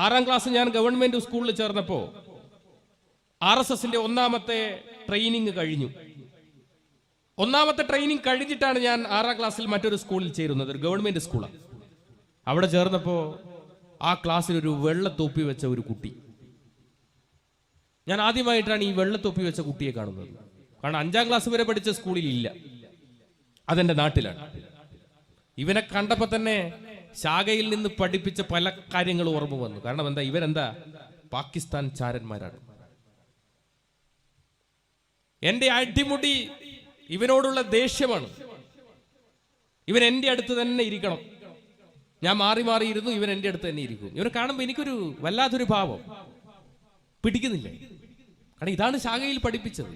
6ാം class ഞാൻ government സ്കൂളിൽ ചേർന്നപ്പോൾ RSSന്റെ ഒന്നാമത്തെ ട്രെയിനിങ് കഴിഞ്ഞു. ഒന്നാമത്തെ ട്രെയിനിങ് കഴിഞ്ഞിട്ടാണ് ഞാൻ 6ാം ക്ലാസ്സിൽ മറ്റൊരു സ്കൂളിൽ ചേരുന്നത്, ഒരു ഗവൺമെന്റ് സ്കൂളാണ്. അവിടെ ചേർന്നപ്പോൾ ആ ക്ലാസ്സിൽ ഒരു വെള്ളത്തൊപ്പി വെച്ച ഒരു കുട്ടി. ഞാൻ ആദ്യമായിട്ടാണ് ഈ വെള്ളത്തൊപ്പി വെച്ച കുട്ടിയെ കാണുന്നത്. കാരണം 5ാം ക്ലാസ് വരെ പഠിച്ച സ്കൂളിൽ ഇല്ല, അതെന്റെ നാട്ടിലാണ്. ഇവനെ കണ്ടപ്പോൾ തന്നെ ശാഖയിൽ നിന്ന് പഠിപ്പിച്ച പല കാര്യങ്ങളും ഓർമ്മ വന്നു. കാരണം എന്താ, ഇവരെന്താ പാകിസ്ഥാൻ ചാരന്മാരാണ്. എന്റെ അടിമുടി ഇവനോടുള്ള ദേഷ്യമാണ്. ഇവൻ എൻ്റെ അടുത്ത് തന്നെ ഇരിക്കണം. ഞാൻ മാറി മാറിയിരുന്നു, ഇവൻ എൻ്റെ അടുത്ത് തന്നെ ഇരിക്കും. ഇവനെ കാണുമ്പോൾ എനിക്കൊരു വല്ലാത്തൊരു ഭാവം, പിടിക്കുന്നില്ല. കാരണം ഇതാണ് ശാഖയിൽ പഠിപ്പിച്ചത്.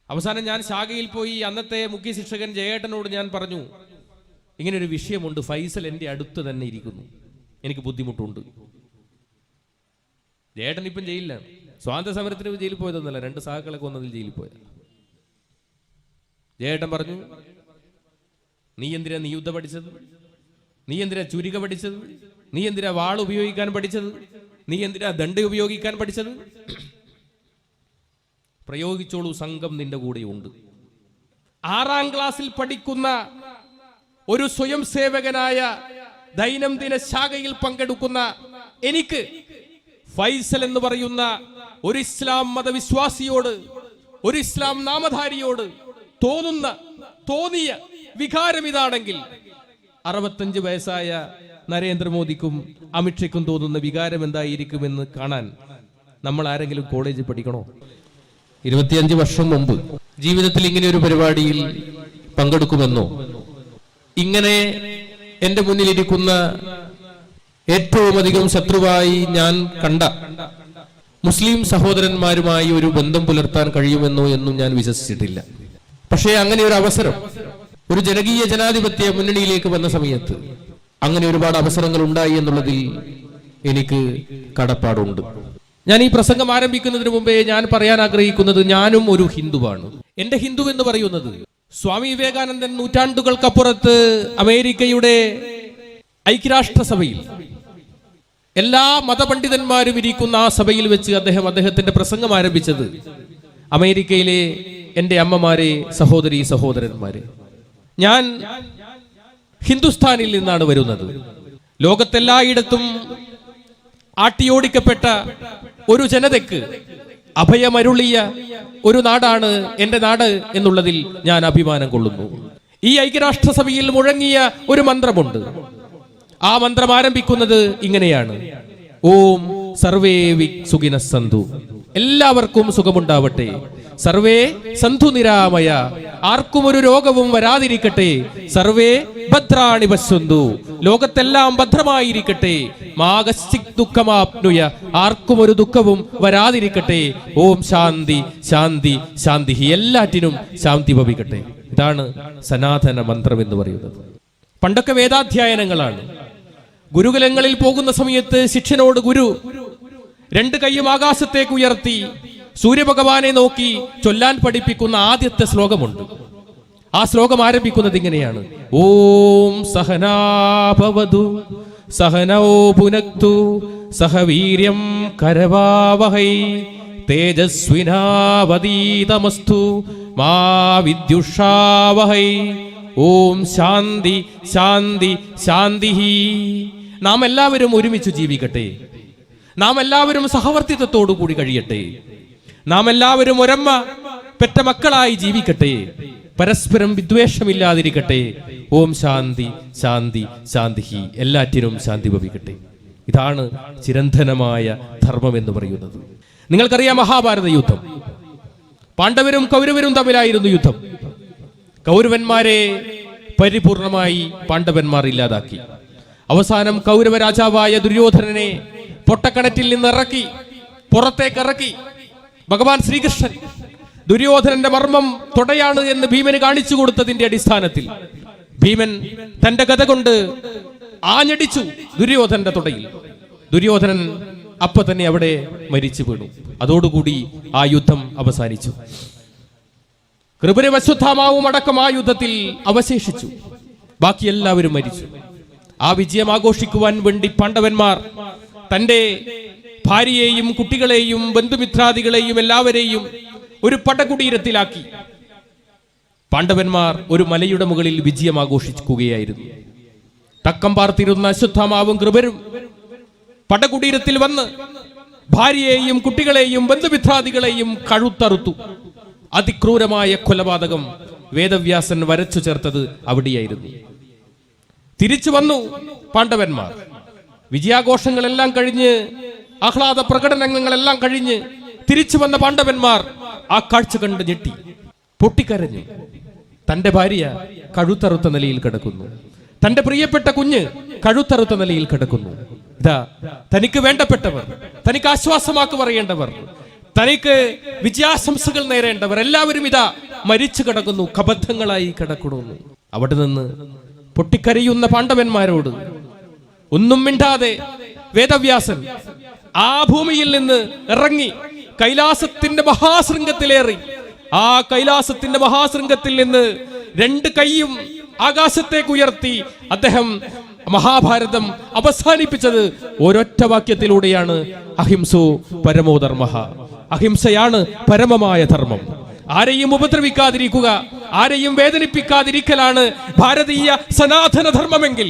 അവസാനം ഞാൻ ശാഖയിൽ പോയി അന്നത്തെ മുഖ്യ ശിക്ഷകൻ ജയേട്ടനോട് ഞാൻ പറഞ്ഞു, ഇങ്ങനൊരു വിഷയമുണ്ട്, ഫൈസൽ എൻ്റെ അടുത്ത് തന്നെ ഇരിക്കുന്നു, എനിക്ക് ബുദ്ധിമുട്ടുണ്ട്. ജയേട്ടൻ ഇപ്പം ജയിലിലാണ്. സ്വാതന്ത്ര്യ സമരത്തിന് ജയിലിൽ പോയതൊന്നുമല്ല, 2 സഹാക്കളെ കൊന്നതിൽ ജയിലിൽ പോയത്. ജയേട്ടൻ പറഞ്ഞു, നീ എന്തിനാ നീ യുദ്ധം പഠിച്ചത്, നീ എന്തിനാ ചുരിക പഠിച്ചത്, നീ എന്തിനാ വാൾ ഉപയോഗിക്കാൻ പഠിച്ചത്, നീ എന്തിനാ ദണ്ഡ് ഉപയോഗിക്കാൻ പഠിച്ചത്? പ്രയോഗിച്ചോളൂ, സംഘം നിന്റെ കൂടെയുണ്ട്. 6ാം ക്ലാസ്സിൽ പഠിക്കുന്ന ഒരു സ്വയം സേവകനായ ദൈനംദിന ശാഖയിൽ പങ്കെടുക്കുന്ന എനിക്ക് ഫൈസൽ എന്ന് പറയുന്ന ഒരു ഇസ്ലാം മതവിശ്വാസിയോട്, ഒരു ഇസ്ലാം നാമധാരിയോട് തോന്നിയ വികാരം ഇതാണെങ്കിൽ 65 വയസ്സായ നരേന്ദ്രമോദിക്കും അമിത്ഷയ്ക്കും തോന്നുന്ന വികാരം എന്തായിരിക്കുമെന്ന് കാണാൻ നമ്മൾ ആരെങ്കിലും കോളേജിൽ പഠിക്കണോ? 25 വർഷം മുമ്പ് ജീവിതത്തിൽ ഇങ്ങനെ ഒരു പരിപാടിയിൽ പങ്കെടുക്കുമെന്നോ, ഇങ്ങനെ എന്റെ മുന്നിലിരിക്കുന്ന ഏറ്റവും അധികം ശത്രുവായി ഞാൻ കണ്ട മുസ്ലിം സഹോദരന്മാരുമായി ഒരു ബന്ധം പുലർത്താൻ കഴിയുമെന്നോ എന്നും ഞാൻ വിശ്വസിച്ചിട്ടില്ല. പക്ഷേ അങ്ങനെ ഒരു അവസരം ഒരു ജനകീയ ജനാധിപത്യ മുന്നണിയിലേക്ക് വന്ന സമയത്ത് അങ്ങനെ ഒരുപാട് അവസരങ്ങൾ ഉണ്ടായി എന്നുള്ളതിൽ എനിക്ക് കടപ്പാടുണ്ട്. ഞാൻ ഈ പ്രസംഗം ആരംഭിക്കുന്നതിന് മുമ്പേ ഞാൻ പറയാൻ ആഗ്രഹിക്കുന്നത്, ഞാനും ഒരു ഹിന്ദുവാണ്. എന്റെ ഹിന്ദു എന്ന് പറയുന്നത് സ്വാമി വിവേകാനന്ദൻ നൂറ്റാണ്ടുകൾക്കപ്പുറത്ത് അമേരിക്കയുടെ ഐക്യരാഷ്ട്രസഭയിൽ എല്ലാ മതപണ്ഡിതന്മാരും ഇരിക്കുന്ന ആ സഭയിൽ വെച്ച് അദ്ദേഹത്തിന്റെ പ്രസംഗം ആരംഭിച്ചത്, അമേരിക്കയിലെ എൻ്റെ അമ്മമാരെ, സഹോദരി സഹോദരന്മാരെ, ഞാൻ ഹിന്ദുസ്ഥാനിൽ നിന്നാണ് വരുന്നത്. ലോകത്തെല്ലായിടത്തും ആട്ടിയോടിക്കപ്പെട്ട ഒരു ജനതയ്ക്ക് അഭയമരുളിയ ഒരു നാടാണ് എൻ്റെ നാട് എന്നുള്ളതിൽ ഞാൻ അഭിമാനം കൊള്ളുന്നു. ഈ ഐക്യരാഷ്ട്രസഭയിൽ മുഴങ്ങിയ ഒരു മന്ത്രമുണ്ട്. ആ മന്ത്രം ആരംഭിക്കുന്നത് ഇങ്ങനെയാണ്: ഓം സർവേ സുഖിനഃ സന്തു, എല്ലാവർക്കും സുഖമുണ്ടാവട്ടെ. സർവേ സന്ധു നിരാമയ, ആർക്കും ഒരു രോഗവും വരാതിരിക്കട്ടെ. സർവേ ഭദ്രാണി പശ്യന്തു, ലോകത്തെല്ലാം ഭദ്രമായിരിക്കട്ടെ. മാകശ്ചിത് ദുഃഖമാപ്നുയ, ആർക്കും ഒരു ദുഃഖവും വരാതിരിക്കട്ടെ. ഓം ശാന്തി ശാന്തി ശാന്തി, എല്ലാറ്റിനും ശാന്തി ഭവിക്കട്ടെ. ഇതാണ് സനാതന മന്ത്രം എന്ന് പറയുന്നത്. പണ്ടൊക്കെ വേദാധ്യായനങ്ങളാണ്. ഗുരുകുലങ്ങളിൽ പോകുന്ന സമയത്ത് ശിഷ്യനോട് ഗുരു 2 കൈയും ആകാശത്തേക്ക് ഉയർത്തി സൂര്യഭഗവാനെ നോക്കി ചൊല്ലാൻ പഠിപ്പിക്കുന്ന ആദ്യത്തെ ശ്ലോകമുണ്ട്. ആ ശ്ലോകം ആരംഭിക്കുന്നത് ഇങ്ങനെയാണ്: ഓം സഹനാഭവതു സഹനോ ഭുനക്തു സഹ വീര്യം കരവാവഹൈ തേജസ്വിനാവതീതമസ്തു മാ വിദ്യുഷാവഹൈ. ഓം ശാന്തി ശാന്തി ശാന്തി. നാം എല്ലാവരും ഒരുമിച്ച് ജീവിക്കട്ടെ. നാം എല്ലാവരും സഹവർത്തിത്വത്തോടു കൂടി കഴിയട്ടെ. നാം എല്ലാവരും ഒരമ്മ പെറ്റ മക്കളായി ജീവിക്കട്ടെ. പരസ്പരം വിദ്വേഷമില്ലാതിരിക്കട്ടെ. ഓം ശാന്തി ശാന്തി ശാന്തി, എല്ലാറ്റിനും ശാന്തി ഭവിക്കട്ടെ. ഇതാണ് ചിരന്തനമായ ധർമ്മം എന്ന് പറയുന്നത്. നിങ്ങൾക്കറിയാം, മഹാഭാരത യുദ്ധം, പാണ്ഡവരും കൗരവരും തമ്മിലായിരുന്നു യുദ്ധം. കൗരവന്മാരെ പരിപൂർണമായി പാണ്ഡവന്മാർ ഇല്ലാതാക്കി. അവസാനം കൗരവ രാജാവായ ദുര്യോധനനെ പൊട്ടക്കണറ്റിൽ നിന്ന് ഇറക്കി, പുറത്തേക്കിറക്കി. ഭഗവാൻ ശ്രീകൃഷ്ണൻ ദുര്യോധനന്റെ മർമ്മം തൊടയാണ് എന്ന് ഭീമന് കാണിച്ചു കൊടുത്തതിന്റെ അടിസ്ഥാനത്തിൽ ഭീമൻ തന്റെ ഗദ കൊണ്ട് ആഞ്ഞടിച്ചു ദുര്യോധനന്റെ തുടയിൽ. ദുര്യോധനൻ അപ്പൊ തന്നെ അവിടെ മരിച്ചു വീണു. അതോടുകൂടി ആ യുദ്ധം അവസാനിച്ചു. കൃപരും അശ്വത്ഥാമാവും അടക്കം ആ യുദ്ധത്തിൽ അവശേഷിച്ചു. ബാക്കി എല്ലാവരും മരിച്ചു. ആ വിജയം ആഘോഷിക്കുവാൻ വേണ്ടി പാണ്ഡവന്മാർ തന്റെ ഭാര്യയെയും കുട്ടികളെയും ബന്ധുമിത്രാദികളെയും എല്ലാവരെയും ഒരു പടകുടീരത്തിലാക്കി പാണ്ഡവന്മാർ ഒരു മലയുടെ മുകളിൽ വിജയം ആഘോഷിക്കുകയായിരുന്നു. തക്കം പാർത്തിരുന്ന അശ്വത്ഥാമാവും കൃപരും പടകുടീരത്തിൽ വന്ന് ഭാര്യയെയും കുട്ടികളെയും ബന്ധുമിത്രാദികളെയും കഴുത്തറുത്തു. അതിക്രൂരമായ കൊലപാതകം വേദവ്യാസൻ വരച്ചു ചേർത്തത് അവിടെയായിരുന്നു. തിരിച്ചു വന്നു പാണ്ഡവന്മാർ. വിജയാഘോഷങ്ങളെല്ലാം കഴിഞ്ഞ് ആഹ്ലാദ പ്രകടനങ്ങളെല്ലാം കഴിഞ്ഞ് തിരിച്ചു വന്ന പാണ്ഡവന്മാർ ആ കാഴ്ച കണ്ട് ഞെട്ടി, പൊട്ടിക്കരഞ്ഞു. തന്റെ ഭാര്യ കഴുത്തറുത്ത നിലയിൽ കിടക്കുന്നു. തന്റെ പ്രിയപ്പെട്ട കുഞ്ഞ് കഴുത്തറുത്ത നിലയിൽ കിടക്കുന്നു. ഇതാ തനിക്ക് വേണ്ടപ്പെട്ടവർ, തനിക്ക് ആശ്വാസമാക്ക് പറയേണ്ടവർ, തനിക്ക് വിജയാശംസകൾ നേരേണ്ടവർ എല്ലാവരും ഇതാ മരിച്ചു കിടക്കുന്നു, കബദ്ധങ്ങളായി കിടക്കുന്നു. അവിടെ നിന്ന് പൊട്ടിക്കരയുന്ന പാണ്ഡവന്മാരോട് ഒന്നും മിണ്ടാതെ വേദവ്യാസൻ ആ ഭൂമിയിൽ നിന്ന് ഇറങ്ങി കൈലാസത്തിന്റെ മഹാശൃംഗത്തിലേറി. ആ കൈലാസത്തിന്റെ മഹാശൃംഗത്തിൽ നിന്ന് രണ്ട് കൈയും ആകാശത്തേക്ക് ഉയർത്തി അദ്ദേഹം മഹാഭാരതം അവസാനിപ്പിച്ചത് ഒരൊറ്റ വാക്യത്തിലൂടെയാണ്: അഹിംസോ പരമോധർമ്മ. അഹിംസയാണ് പരമമായ ധർമ്മം. ആരെയും ഉപദ്രവിക്കാതിരിക്കുക, ആരെയും വേദനിപ്പിക്കാതിരിക്കലാണ് ഭാരതീയ സനാതന ധർമ്മമെങ്കിൽ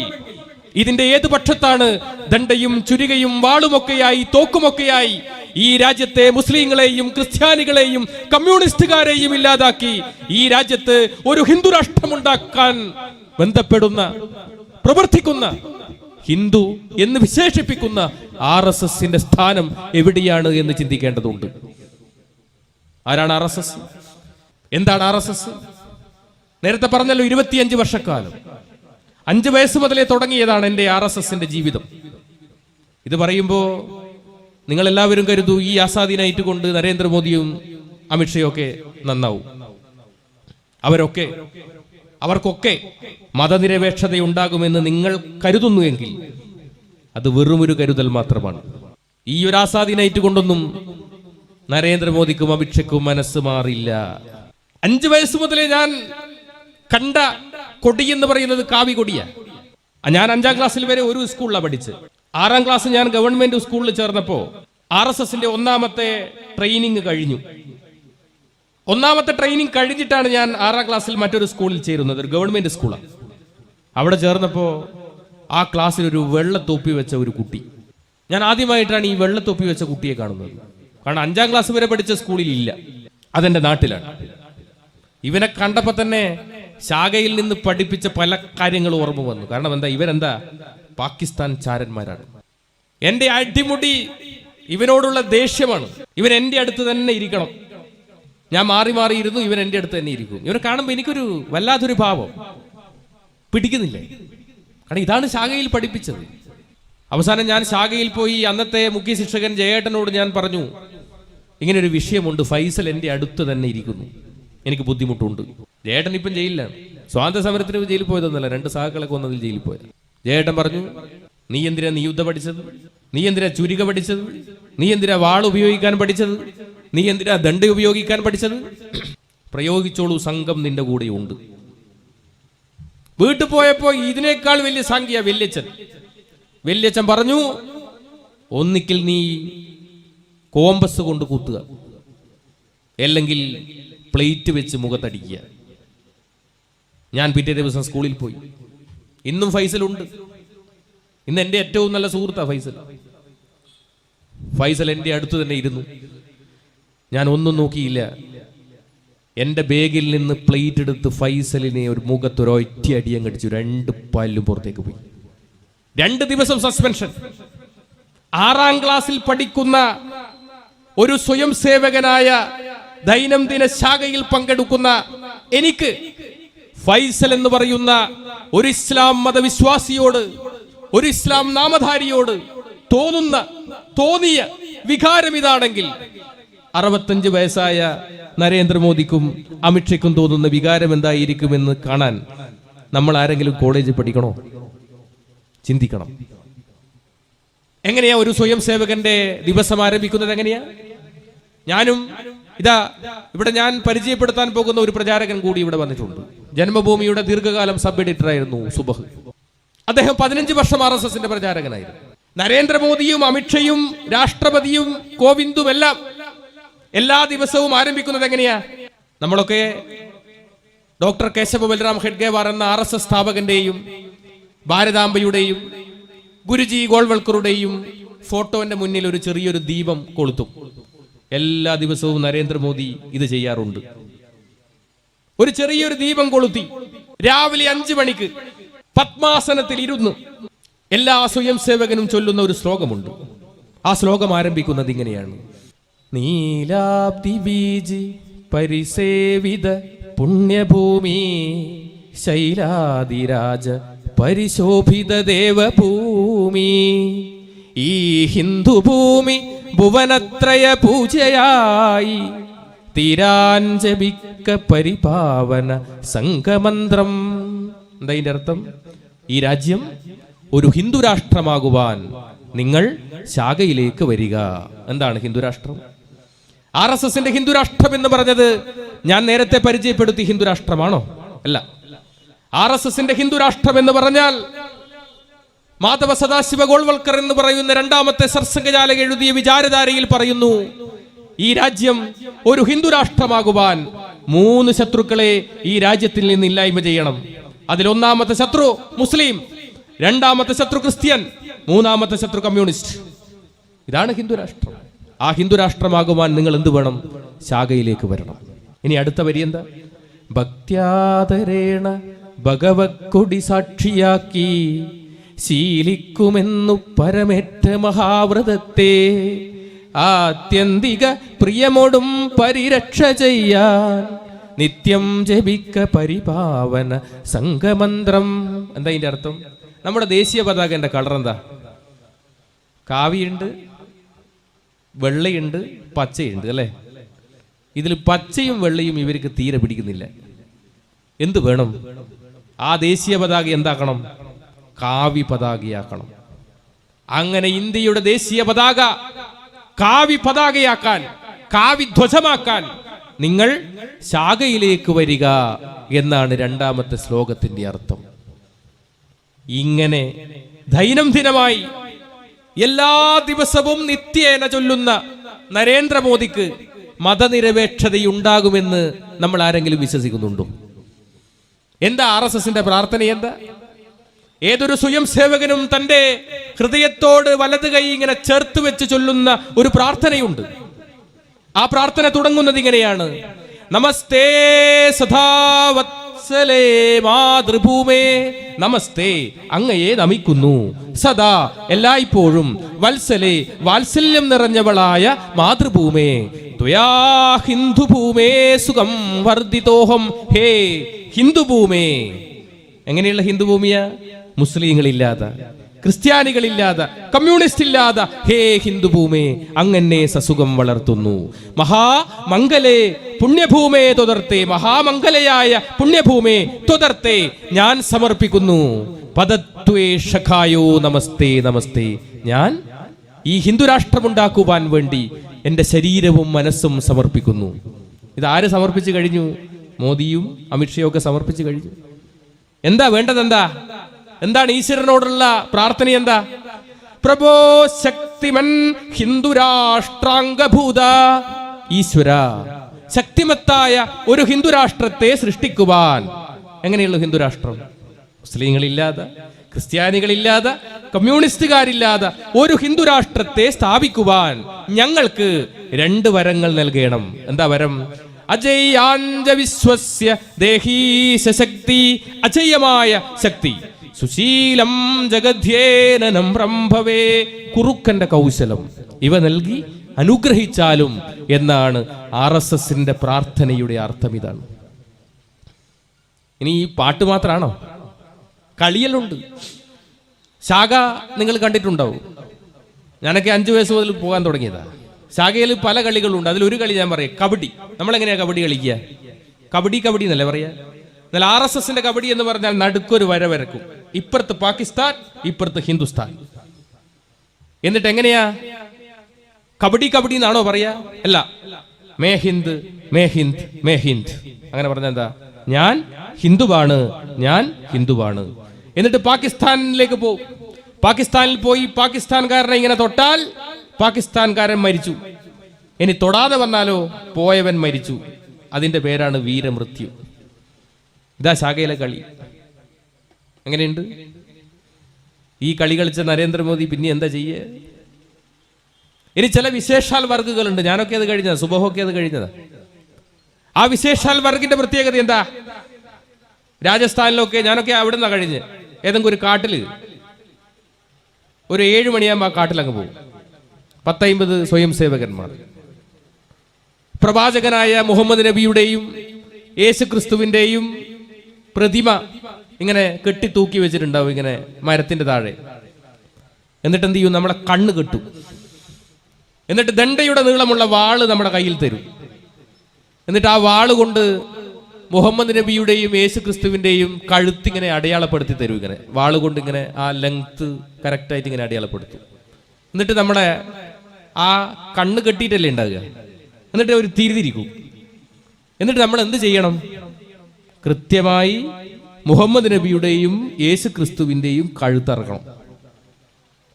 ഇതിന്റെ ഏത് പക്ഷത്താണ് ദണ്ഡയും ചുരികയും വാളുമൊക്കെയായി തോക്കുമൊക്കെയായി ഈ രാജ്യത്തെ മുസ്ലിങ്ങളെയും ക്രിസ്ത്യാനികളെയും കമ്മ്യൂണിസ്റ്റുകാരെയും ഇല്ലാതാക്കി ഈ രാജ്യത്ത് ഒരു ഹിന്ദു രാഷ്ട്രമുണ്ടാക്കാൻ ബന്ധപ്പെടുന്ന പ്രവർത്തിക്കുന്ന ഹിന്ദു എന്ന് വിശേഷിപ്പിക്കുന്ന RSSന്റെ സ്ഥാനം എവിടെയാണ് എന്ന് ചിന്തിക്കേണ്ടതുണ്ട്. ആരാണ് RSS? എന്താണ് RSS? നേരത്തെ പറഞ്ഞല്ലോ, 25 വർഷക്കാലം, 5 വയസ്സ് മുതലേ തുടങ്ങിയതാണ് എൻ്റെ RSSന്റെ ജീവിതം. ഇത് പറയുമ്പോൾ നിങ്ങൾ എല്ലാവരും കരുതൂ ഈ ആസാദി നൈറ്റ് കൊണ്ട് നരേന്ദ്രമോദിയും അമിത്ഷയും ഒക്കെ നന്നാവും. അവർക്കൊക്കെ മതനിരപേക്ഷതയുണ്ടാകുമെന്ന് നിങ്ങൾ കരുതുന്നുവെങ്കിൽ അത് വെറുമൊരു കരുതൽ മാത്രമാണ്. ഈ ഒരു ആസാദി നൈറ്റ് കൊണ്ടൊന്നും നരേന്ദ്രമോദിക്കും അമിത്ഷയ്ക്കും മനസ്സ് മാറില്ല. 5 വയസ്സ് മുതലേ ഞാൻ കണ്ട കൊടി എന്ന് പറയുന്നത് കാവി കൊടിയാണ്. ഞാൻ 5ാം ക്ലാസ്സിൽ വരെ ഒരു സ്കൂളിലാണ് പഠിച്ചത്. 6ാം ക്ലാസ് ഞാൻ ഗവൺമെന്റ് സ്കൂളിൽ ചേർന്നപ്പോൾ RSSന്റെ 1ാമത്തെ ട്രെയിനിങ് കഴിഞ്ഞു. 1ാമത്തെ ട്രെയിനിങ് കഴിഞ്ഞിട്ടാണ് ഞാൻ 6ാം ക്ലാസ്സിൽ മറ്റൊരു സ്കൂളിൽ ചേരുന്നത്, ഒരു ഗവൺമെന്റ് സ്കൂളാണ്. അവിടെ ചേർന്നപ്പോൾ ആ ക്ലാസ്സിൽ ഒരു വെള്ളത്തൊപ്പി വെച്ച ഒരു കുട്ടി, ഞാൻ ആദ്യമായിട്ടാണ് ഈ വെള്ളത്തൊപ്പി വെച്ച കുട്ടിയെ കാണുന്നത്. കാരണം 5ാം ക്ലാസ് വരെ പഠിച്ച സ്കൂളിൽ ഇല്ല, അതെന്റെ നാട്ടിലാണ്. ഇവനെ കണ്ടപ്പോൾ തന്നെ ശാഖയിൽ നിന്ന് പഠിപ്പിച്ച പല കാര്യങ്ങളും ഓർമ്മ വന്നു. കാരണം ഇവരെന്താ പാകിസ്ഥാൻ ചാരന്മാരാണ്. എന്റെ അടിമുടി ഇവനോടുള്ള ദേഷ്യമാണ്. ഇവൻ എൻ്റെ അടുത്ത് തന്നെ ഇരിക്കണം. ഞാൻ മാറി മാറിയിരുന്നു, ഇവൻ എൻ്റെ അടുത്ത് തന്നെ ഇരിക്കും. ഇവനെ കാണുമ്പോൾ എനിക്കൊരു വല്ലാത്തൊരു ഭാവം പിടിക്കുന്നില്ല. കാരണം ഇതാണ് ശാഖയിൽ പഠിപ്പിച്ചത്. അവസാനം ഞാൻ ശാഖയിൽ പോയി അന്നത്തെ മുഖ്യ ശിക്ഷകൻ ജയേട്ടനോട് ഞാൻ പറഞ്ഞു, ഇങ്ങനൊരു വിഷയമുണ്ട്, ഫൈസൽ എൻ്റെ അടുത്ത് തന്നെ ഇരിക്കുന്നു, എനിക്ക് ബുദ്ധിമുട്ടുണ്ട്. ജയേട്ടൻ ഇപ്പം ജയിലിലാണ്. സ്വാതന്ത്ര്യ സമരത്തിന് ജയിലിൽ പോയതൊന്നുമല്ല, 2 സഹാക്കളെ കൊന്നതിൽ ജയിലിൽ പോയത്. ജയേട്ടൻ പറഞ്ഞു, നീ എന്തിനാ യുദ്ധം പഠിച്ചത്? നീ എന്തിനാ ചുരിക പഠിച്ചത്? നീ എന്തിനാ വാൾ ഉപയോഗിക്കാൻ പഠിച്ചത്? നീ എന്തിനാ ദണ്ഡ് ഉപയോഗിക്കാൻ പഠിച്ചത്? പ്രയോഗിച്ചോളൂ, സംഘം നിന്റെ കൂടെയുണ്ട്. വീട്ടിൽ പോയപ്പോ ഇതിനേക്കാൾ വലിയ സംഖ്യ വല്യച്ഛൻ പറഞ്ഞു, ഒന്നിക്കിൽ നീ കോമ്പസ് കൊണ്ട് കുത്തുക, അല്ലെങ്കിൽ പ്ലേറ്റ് വെച്ച് മുഖത്തടിക്കുക. ഞാൻ പിറ്റേ ദിവസം സ്കൂളിൽ പോയി. ഇന്നും ഫൈസലുണ്ട്. ഇന്ന് എൻ്റെ ഏറ്റവും നല്ല സുഹൃത്താ ഫൈസൽ എൻ്റെ അടുത്ത് തന്നെ ഇരുന്നു. ഞാൻ ഒന്നും നോക്കിയില്ല, എൻ്റെ ബാഗിൽ നിന്ന് പ്ലേറ്റ് എടുത്ത് ഫൈസലിനെ ഒരു മുഖത്തൊരൊറ്റ അടിയം കടിച്ചു. 2 പല്ലും പുറത്തേക്ക് പോയി. 2 ദിവസം സസ്പെൻഷൻ. 6ാം ക്ലാസ്സിൽ പഠിക്കുന്ന ഒരു സ്വയം സേവകനായ ദൈനംദിന ശാഖയിൽ പങ്കെടുക്കുന്ന എനിക്ക് ഫൈസൽ എന്ന് പറയുന്ന ഒരു ഇസ്ലാം മതവിശ്വാസിയോട്, ഒരു ഇസ്ലാം നാമധാരിയോട് തോന്നിയ വികാരം ഇതാണെങ്കിൽ 65 വയസ്സായ നരേന്ദ്രമോദിക്കും അമിത്ഷയ്ക്കും തോന്നുന്ന വികാരം എന്തായിരിക്കുമെന്ന് കാണാൻ നമ്മൾ ആരെങ്കിലും കോളേജിൽ പഠിക്കണോ? ചിന്തിക്കണം. എങ്ങനെയാ ഒരു സ്വയം സേവകന്റെ ദിവസം ആരംഭിക്കുന്നത്? എങ്ങനെയാ? ഞാനും ഇവിടെ ഞാൻ പരിചയപ്പെടുത്താൻ പോകുന്ന ഒരു പ്രചാരകൻ കൂടി ഇവിടെ വന്നിട്ടുണ്ട്. ജന്മഭൂമിയുടെ ദീർഘകാലം സബ് എഡിറ്റർ ആയിരുന്നു സുബഹ്. അദ്ദേഹം 15 വർഷം RSSന്റെ പ്രചാരകനായിരുന്നു. നരേന്ദ്രമോദിയും അമിത്ഷയും രാഷ്ട്രപതിയും കോവിന്ദും എല്ലാം എല്ലാ ദിവസവും ആരംഭിക്കുന്നത് എങ്ങനെയാ? നമ്മളൊക്കെ ഡോക്ടർ കേശവ ബൽറാം ഖഡ്ഗേവാർ എന്ന RSS സ്ഥാപകന്റെയും ഭാരതാംബയുടെയും ഗുരുജി ഗോൾവൽക്കറുടെയും ഫോട്ടോന്റെ മുന്നിൽ ഒരു ചെറിയൊരു ദീപം കൊളുത്തും. എല്ലാ ദിവസവും നരേന്ദ്രമോദി ഇത് ചെയ്യാറുണ്ട്. ഒരു ചെറിയൊരു ദീപം കൊളുത്തി രാവിലെ 5 മണിക്ക് പത്മാസനത്തിൽ ഇരുന്ന് എല്ലാ സ്വയം സേവകനും ചൊല്ലുന്ന ഒരു ശ്ലോകമുണ്ട്. ആ ശ്ലോകം ആരംഭിക്കുന്നത് ഇങ്ങനെയാണ്: നീലാബ്ദി ബീജി പരിസേവിത പുണ്യഭൂമി ശൈലാദിരാജ പരിശോഭിത ദേവഭൂമി ഈ ഹിന്ദുഭൂമി ഭുവനത്രയ പൂജയായി തീരാഞ്ജപിക്ക പരിപാവന സംഘമന്ത്രം. എന്താ ഇതിന്റെ അർത്ഥം? ഈ രാജ്യം ഒരു ഹിന്ദു രാഷ്ട്രമാകുവാൻ നിങ്ങൾ ശാഖയിലേക്ക് വരിക. എന്താണ് ഹിന്ദുരാഷ്ട്രം? RSSന്റെ ഹിന്ദുരാഷ്ട്രം എന്ന് പറഞ്ഞത് ഞാൻ നേരത്തെ പരിചയപ്പെടുത്തി ഹിന്ദുരാഷ്ട്രമാണോ? അല്ല. RSSന്റെ ഹിന്ദുരാഷ്ട്രം എന്ന് പറഞ്ഞാൽ മാധവ സദാശിവ ഗോൾവൽക്കർ എന്ന് പറയുന്ന രണ്ടാമത്തെ സർസംഘചാലക എഴുതിയ വിചാരധാരയിൽ പറയുന്നു, ഈ രാജ്യം ഒരു ഹിന്ദുരാഷ്ട്രമാകുവാൻ 3 ശത്രുക്കളെ ഈ രാജ്യത്തിൽ നിന്ന് ഇല്ലായ്മ ചെയ്യണം. അതിൽ ഒന്നാമത്തെ ശത്രു മുസ്ലിം, രണ്ടാമത്തെ ശത്രു ക്രിസ്ത്യൻ, മൂന്നാമത്തെ ശത്രു കമ്മ്യൂണിസ്റ്റ്. ഇതാണ് ഹിന്ദുരാഷ്ട്രം. ആ ഹിന്ദുരാഷ്ട്രമാകുവാൻ നിങ്ങൾ എന്ത് വേണം? ശാഖയിലേക്ക് വരണം. ഇനി അടുത്ത വരി എന്താ? ഭക്ത്യാദരേണ ഭഗവത്കൊടി സാക്ഷിയാക്കി ശീലിക്കുമെന്നു പരമേറ്റ മഹാവ്രതത്തെ ആത്യന്തിക പ്രിയമോടും പരിരക്ഷ ചെയ്യാൻ നിത്യം ജപിക്ക പരിപാവന സംഘമന്ത്രം. എന്താ ഇതിന്റെ അർത്ഥം? നമ്മുടെ ദേശീയ പതാകന്റെ കളർ എന്താ? കാവിയുണ്ട്, വെള്ളയുണ്ട്, പച്ചയുണ്ട് അല്ലേ? ഇതിൽ പച്ചയും വെള്ളയും ഇവർക്ക് തീരെ പിടിക്കുന്നില്ല. എന്ത് വേണം? ആ ദേശീയ പതാക എന്താക്കണം? കാവി പതാകയാക്കണം. അങ്ങനെ ഇന്ത്യയുടെ ദേശീയ പതാക കാവി പതാകയാക്കാൻ, കാവി ധ്വജമാക്കാൻ നിങ്ങൾ ശാഖയിലേക്ക് വരിക എന്നാണ് രണ്ടാമത്തെ ശ്ലോകത്തിന്റെ അർത്ഥം. ഇങ്ങനെ ദൈനംദിനമായി എല്ലാ ദിവസവും നിത്യേന ചൊല്ലുന്ന നരേന്ദ്രമോദിക്ക് മതനിരപേക്ഷതയുണ്ടാകുമെന്ന് നമ്മൾ ആരെങ്കിലും വിശ്വസിക്കുന്നുണ്ടോ? എന്താ RSSന്റെ പ്രാർത്ഥന? എന്താ? ഏതൊരു സ്വയം സേവകനും തന്റെ ഹൃദയത്തോട് വലത് കൈ ഇങ്ങനെ ചേർത്ത് വെച്ച് ചൊല്ലുന്ന ഒരു പ്രാർത്ഥനയുണ്ട്. ആ പ്രാർത്ഥന തുടങ്ങുന്നത് ഇങ്ങനെയാണ്: നമസ്തേ സദാവത്സലേ മാതൃഭൂമേ, നമസ്തേ അങ്ങയെ നമിക്കുന്നു, സദാ എല്ലായ്പ്പോഴും, വത്സലേ വാത്സല്യം നിറഞ്ഞവളായ മാതൃഭൂമേ, ത്വയാ ഹിന്ദുഭൂമേ സുഖം വർദ്ധിതോഹം, ഹേ ഹിന്ദുഭൂമേ. എങ്ങനെയുള്ള ഹിന്ദുഭൂമിയാ? മുസ്ലിങ്ങളില്ലാതെ, ക്രിസ്ത്യാനികളില്ലാതെ, കമ്മ്യൂണിസ്റ്റ് ഇല്ലാതെ, ഹേ ഹിന്ദുഭൂമേ അങ്ങനെ സസുഖം വളർത്തുന്നു. മഹാമംഗലേ പുണ്യഭൂമേ തൊതർത്തേ, മഹാമംഗലയായ പുണ്യഭൂമേ തൊതർത്തേ ഞാൻ സമർപ്പിക്കുന്നു. പദത്വേ ഷഖായോ നമസ്തേ നമസ്തേ. ഞാൻ ഈ ഹിന്ദുരാഷ്ട്രമുണ്ടാക്കുവാൻ വേണ്ടി എൻ്റെ ശരീരവും മനസ്സും സമർപ്പിക്കുന്നു. ഇതാര് സമർപ്പിച്ചു കഴിഞ്ഞു? മോദിയും അമിത്ഷയും ഒക്കെ സമർപ്പിച്ചു കഴിഞ്ഞു. എന്താ വേണ്ടത്? എന്താണ് ഈശ്വരനോടുള്ള പ്രാർത്ഥന? എന്താ? പ്രഭോ ശക്തിമൻ ഹിന്ദുരാഷ്ട്രാംഗഭൂത, ഈശ്വര ശക്തിമത്തായ ഒരു ഹിന്ദുരാഷ്ട്രത്തെ സൃഷ്ടിക്കുവാൻ. എങ്ങനെയുള്ള ഹിന്ദുരാഷ്ട്രം? മുസ്ലിങ്ങളില്ലാതെ, ക്രിസ്ത്യാനികളില്ലാതെ, കമ്മ്യൂണിസ്റ്റുകാരില്ലാതെ ഒരു ഹിന്ദുരാഷ്ട്രത്തെ സ്ഥാപിക്കുവാൻ ഞങ്ങൾക്ക് 2 വരങ്ങൾ നൽകണം. എന്താ വരം? അജയാഞ്ച വിശ്വസ്യ ദേഹീശ ശക്തി, അജയമായ ശക്തി, സുശീലം ജഗധ്യേനം ഭവേ, കുറുക്കന്റെ കൗശലം ഇവ നൽകി അനുഗ്രഹിച്ചാലും എന്നാണ് RSSന്റെ പ്രാർത്ഥനയുടെ അർത്ഥം. ഇതാണ്. ഇനി ഈ പാട്ട് മാത്രമാണോ? കളിയലുണ്ട്. ശാഖ നിങ്ങൾ കണ്ടിട്ടുണ്ടാവും. ഞാനൊക്കെ 5 വയസ്സ് മുതൽ പോകാൻ തുടങ്ങിയതാ. ശാഖയിൽ പല കളികളുണ്ട്. അതിലൊരു കളി ഞാൻ പറയാം, കബഡി. നമ്മളെങ്ങനെയാ കബഡി കളിക്കുക? കബഡി എന്നല്ലേ പറയാ? എന്നാൽ RSSന്റെ കബഡി എന്ന് പറഞ്ഞാൽ നടുക്കൊരു വര വരക്കും. ഇപ്പുറത്ത് പാകിസ്ഥാൻ, ഇപ്പുറത്ത് ഹിന്ദുസ്ഥാൻ. എന്നിട്ട് എങ്ങനെയാ? കബഡി എന്നാണോ പറയാ? അല്ല, may Hind may Hind may Hind. അങ്ങനെ പറഞ്ഞ എന്താ? ഞാൻ ഹിന്ദുവാണ്, ഞാൻ ഹിന്ദുവാണ്. എന്നിട്ട് പാകിസ്ഥാനിലേക്ക് പോകും. പാകിസ്ഥാനിൽ പോയി പാകിസ്ഥാൻകാരനെ ഇങ്ങനെ തൊട്ടാൽ പാകിസ്ഥാൻകാരൻ മരിച്ചു. ഇനി തൊടാതെ വന്നാലോ പോയവൻ മരിച്ചു. അതിന്റെ പേരാണ് വീരമൃത്യു. ഇതാ ശാഖയിലെ കളി. എങ്ങനെയുണ്ട് ഈ കളി കളിച്ച നരേന്ദ്രമോദി? പിന്നെ എന്താ ചെയ്യേ? ഇനി ചില വിശേഷാൽ വർഗുകളുണ്ട്. ഞാനൊക്കെ അത് കഴിഞ്ഞതാ, സുബഹൊക്കെ അത് കഴിഞ്ഞതാ. ആ വിശേഷാൽ വർഗിന്റെ പ്രത്യേകത എന്താ? രാജസ്ഥാനിലൊക്കെ ഞാനൊക്കെ അവിടെ നിന്നാ കഴിഞ്ഞ് ഏതെങ്കിലും ഒരു കാട്ടില് ഒരു 7 മണിയാകുമ്പോൾ ആ കാട്ടിലങ്ങ് പോകും. 10-50 സ്വയം സേവകന്മാർ പ്രവാചകനായ മുഹമ്മദ് നബിയുടെയും യേശു ക്രിസ്തുവിന്റെയും പ്രതിമ ഇങ്ങനെ കെട്ടി തൂക്കി വെച്ചിട്ടുണ്ടാവും ഇങ്ങനെ മരത്തിന്റെ താഴെ. എന്നിട്ട് എന്ത് ചെയ്യും? നമ്മളെ കണ്ണ് കെട്ടും. എന്നിട്ട് ദണ്ഡയുടെ നീളമുള്ള വാള് നമ്മുടെ കയ്യിൽ തരും. എന്നിട്ട് ആ വാള് കൊണ്ട് മുഹമ്മദ് നബിയുടെയും യേശു ക്രിസ്തുവിന്റെയും കഴുത്തിങ്ങനെ അടയാളപ്പെടുത്തി തരും. ഇങ്ങനെ വാള് കൊണ്ട് ഇങ്ങനെ ആ ലെങ്ത് കറക്റ്റായിട്ട് ഇങ്ങനെ അടയാളപ്പെടുത്തും. എന്നിട്ട് നമ്മുടെ ആ കണ്ണ് കെട്ടിയിട്ടല്ലേ ഉണ്ടാകുക. എന്നിട്ട് അവർ തിരിതിരിക്കും. എന്നിട്ട് നമ്മൾ എന്ത് ചെയ്യണം? കൃത്യമായി മുഹമ്മദ് നബിയുടെയും യേശു ക്രിസ്തുവിന്റെയും കഴുത്തറക്കണം.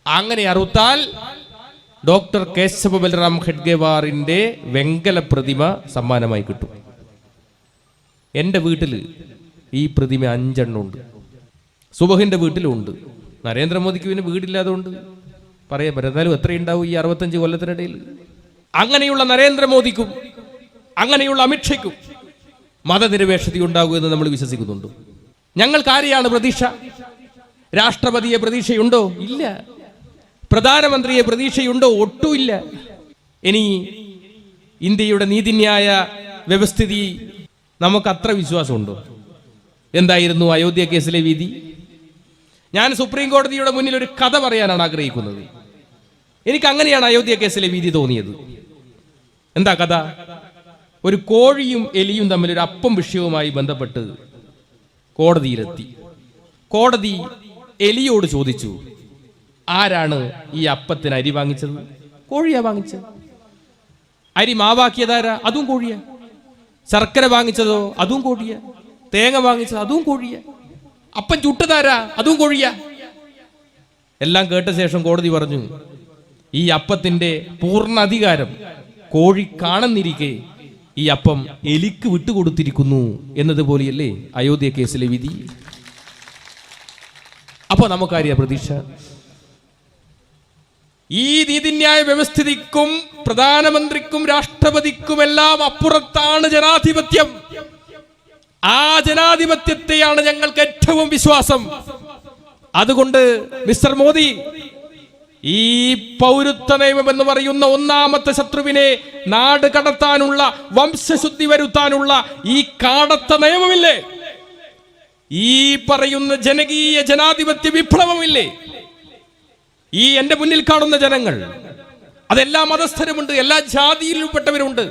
അങ്ങനെ അറുത്താൽ ഡോക്ടർ കേശവ ബൽറാം ഖഡ്ഗേവാറിന്റെ വെങ്കല പ്രതിമ സമ്മാനമായി കിട്ടും. എൻ്റെ വീട്ടിൽ ഈ പ്രതിമ 5 എണ്ണം ഉണ്ട്. സുബഹിന്റെ വീട്ടിലും ഉണ്ട്. നരേന്ദ്രമോദിക്ക് പിന്നെ വീടില്ലാതുകൊണ്ട് പറയാൻ പറ്റും. എന്നാലും എത്രയുണ്ടാവും ഈ 65 കൊല്ലത്തിനിടയിൽ? അങ്ങനെയുള്ള നരേന്ദ്രമോദിക്കും അങ്ങനെയുള്ള അമിത്ഷയ്ക്കും മതനിരപേക്ഷത ഉണ്ടാകുമെന്ന് നമ്മൾ വിശ്വസിക്കുന്നുണ്ട്. ഞങ്ങൾക്ക് ആരെയാണ് പ്രതീക്ഷ? രാഷ്ട്രപതിയെ പ്രതീക്ഷയുണ്ടോ? ഇല്ല. പ്രധാനമന്ത്രിയെ പ്രതീക്ഷയുണ്ടോ? ഒട്ടുമില്ല. ഇനി ഇന്ത്യയുടെ നീതിന്യായ വ്യവസ്ഥിതി നമുക്ക് അത്ര വിശ്വാസമുണ്ടോ? എന്തായിരുന്നു അയോധ്യ കേസിലെ വിധി? ഞാൻ സുപ്രീം കോടതിയുടെ മുന്നിൽ ഒരു കഥ പറയാനാണ് ആഗ്രഹിക്കുന്നത്. എനിക്ക് അങ്ങനെയാണ് അയോധ്യ കേസിലെ വിധി തോന്നിയത്. എന്താ കഥ? ഒരു കോഴിയും എലിയും തമ്മിൽ ഒരു അപ്പം വിഷയവുമായി ബന്ധപ്പെട്ട് കോടതിയിലെത്തി. കോടതി എലിയോട് ചോദിച്ചു, ആരാണ് ഈ അപ്പത്തിന് അരി വാങ്ങിച്ചത്? കോഴിയാ വാങ്ങിച്ചത്. അരി മാവാക്കിയതാരാ? അതും കോഴിയാ. ശർക്കര വാങ്ങിച്ചതോ? അതും കോഴിയാ. തേങ്ങ വാങ്ങിച്ചത്? അതും കോഴിയാ. അപ്പം ചുട്ടതാരാ? അതും കോഴിയാ. എല്ലാം കേട്ട ശേഷം കോടതി പറഞ്ഞു, ഈ അപ്പത്തിന്റെ പൂർണ്ണ അധികാരം കോഴി കാണുന്നിരിക്കെ ഈ അപ്പം എലിക്ക് വിട്ടുകൊടുത്തിരിക്കുന്നു എന്നതുപോലെയല്ലേ അയോധ്യ കേസിലെ വിധി? അപ്പൊ നമുക്കറിയാം പ്രതീക്ഷ. ഈ നീതിന്യായ വ്യവസ്ഥിതിക്കും പ്രധാനമന്ത്രിക്കും രാഷ്ട്രപതിക്കുമെല്ലാം അപ്പുറത്താണ് ജനാധിപത്യം. ആ ജനാധിപത്യത്തെയാണ് ഞങ്ങൾക്ക് ഏറ്റവും വിശ്വാസം. അതുകൊണ്ട് മിസ്റ്റർ മോദി, ഈ പൗരത്വ നിയമം എന്ന് പറയുന്ന ഒന്നാമത്തെ ശത്രുവിനെ നാട് കടത്താനുള്ള, വംശശുദ്ധി വരുത്താനുള്ള ഈ കാടത്ത നിയമമില്ലേ, ഈ പറയുന്ന ജനകീയ ജനാധിപത്യ വിപ്ലവമില്ലേ, ഈ എന്റെ മുന്നിൽ കാണുന്ന ജനങ്ങൾ, അതെല്ലാ മതസ്ഥരുമുണ്ട്, എല്ലാ ജാതിയിലുംപ്പെട്ടവരുണ്ട്,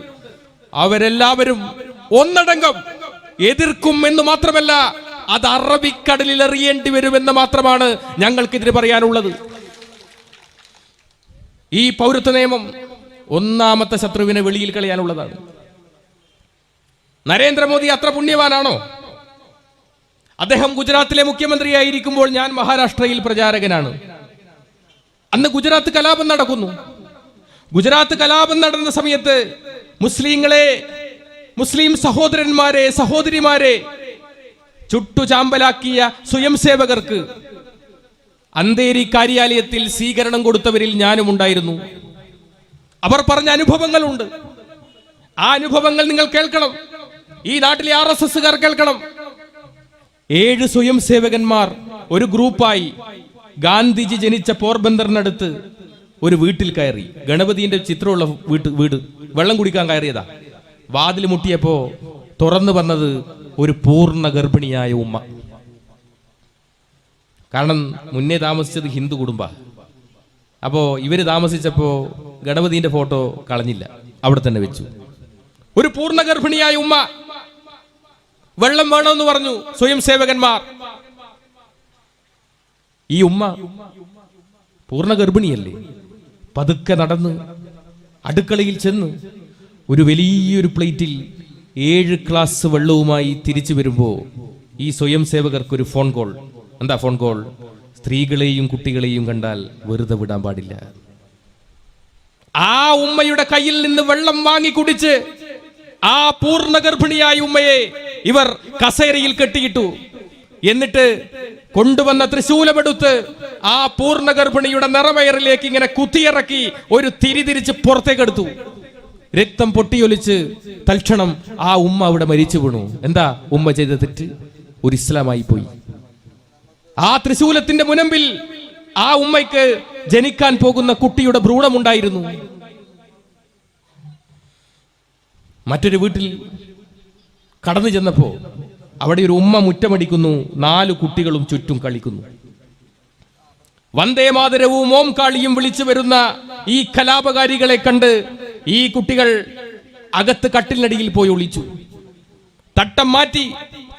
അവരെല്ലാവരും ഒന്നടങ്കം എതിർക്കും എന്ന് മാത്രമല്ല, അത് അറബിക്കടലിൽ എറിയേണ്ടി വരുമെന്ന് മാത്രമാണ് ഞങ്ങൾക്കെതിരെ പറയാനുള്ളത്. ഈ പൗരത്വ നിയമം ഒന്നാമത്തെ ശത്രുവിനെ വെളിയിൽ കളയാനുള്ളതാണ്. നരേന്ദ്രമോദി അത്ര പുണ്യവാനാണോ? അദ്ദേഹം ഗുജറാത്തിലെ മുഖ്യമന്ത്രിയായിരിക്കുമ്പോൾ ഞാൻ മഹാരാഷ്ട്രയിൽ പ്രചാരകനാണ്. അന്ന് ഗുജറാത്ത് കലാപം നടക്കുന്നു. ഗുജറാത്ത് കലാപം നടന്ന സമയത്ത് മുസ്ലിങ്ങളെ, മുസ്ലിം സഹോദരന്മാരെ, സഹോദരിമാരെ ചുട്ടുചാമ്പലാക്കിയ സ്വയം സേവകർക്ക് അന്തേരി കാര്യാലയത്തിൽ സ്വീകരണം കൊടുത്തവരിൽ ഞാനും ഉണ്ടായിരുന്നു. അവർ പറഞ്ഞ അനുഭവങ്ങളുണ്ട്. ആ അനുഭവങ്ങൾ നിങ്ങൾ കേൾക്കണം. ഈ നാട്ടിലെ RSSകാർ കേൾക്കണം. 7 സ്വയം സേവകന്മാർ ഒരു ഗ്രൂപ്പായി ഗാന്ധിജി ജനിച്ച പോർബന്ദറിനടുത്ത് ഒരു വീട്ടിൽ കയറി. ഗണപതിന്റെ ചിത്രമുള്ള വീട്. വെള്ളം കുടിക്കാൻ കയറിയതാ. വാതിൽ മുട്ടിയപ്പോ തുറന്നു വന്നത് ഒരു പൂർണ്ണ ഗർഭിണിയായ ഉമ്മ. കാരണം മുന്നേ താമസിച്ചത് ഹിന്ദു കുടുംബ. അപ്പോ ഇവര് താമസിച്ചപ്പോ ഗണപതിന്റെ ഫോട്ടോ കളഞ്ഞില്ല, അവിടെ തന്നെ വെച്ചു. ഒരു പൂർണ്ണ ഗർഭിണിയായ ഉമ്മ. വെള്ളം വേണമെന്ന് പറഞ്ഞു സ്വയം സേവകന്മാർ. ഈ ഉമ്മ പൂർണ്ണ ഗർഭിണിയല്ലേ, പതുക്കെ നടന്ന് അടുക്കളയിൽ ചെന്ന് ഒരു വലിയൊരു പ്ലേറ്റിൽ 7 ഗ്ലാസ് വെള്ളവുമായി തിരിച്ചു വരുമ്പോ ഈ സ്വയം സേവകർക്ക് ഒരു ഫോൺ കോൾ. എന്താ ഫോൺ കോൾ? സ്ത്രീകളെയും കുട്ടികളെയും കണ്ടാൽ വെറുതെ വിടാൻ പാടില്ല. ആ ഉമ്മയുടെ കയ്യിൽ നിന്ന് വെള്ളം വാങ്ങി കുടിച്ച് ആ പൂർണ്ണ ഗർഭിണിയായ ഉമ്മയെ ഇവർ കസേരയിൽ കെട്ടിയിട്ടു. എന്നിട്ട് കൊണ്ടുവന്ന തൃശൂലമെടുത്ത് ആ പൂർണ്ണ ഗർഭിണിയുടെ നിറവയറിലേക്ക് ഇങ്ങനെ കുത്തിയിറക്കി ഒരു തിരിതിരിച്ച് പുറത്തേക്കെടുത്തു. രക്തം പൊട്ടിയൊലിച്ച് തൽക്ഷണം ആ ഉമ്മ അവിടെ മരിച്ചു വീണു. എന്താ ഉമ്മ ചെയ്ത തെറ്റ്? ഒരു ഇസ്ലാമായി പോയി. ആ തൃശൂലത്തിന്റെ മുനമ്പിൽ ആ ഉമ്മയ്ക്ക് ജനിക്കാൻ പോകുന്ന കുട്ടിയുടെ ഭ്രൂണമുണ്ടായിരുന്നു. മറ്റൊരു വീട്ടിൽ കടന്നു ചെന്നപ്പോ അവിടെ ഒരു ഉമ്മ മുറ്റമടിക്കുന്നു, 4 കുട്ടികളും ചുറ്റും കളിക്കുന്നു. വന്ദേ മാതരവും ഓം കാളിയും വിളിച്ചു വരുന്ന ഈ കലാപകാരികളെ കണ്ട് ഈ കുട്ടികൾ അകത്ത് കട്ടിലിനടിയിൽ പോയി ഒളിച്ചു. തട്ടം മാറ്റി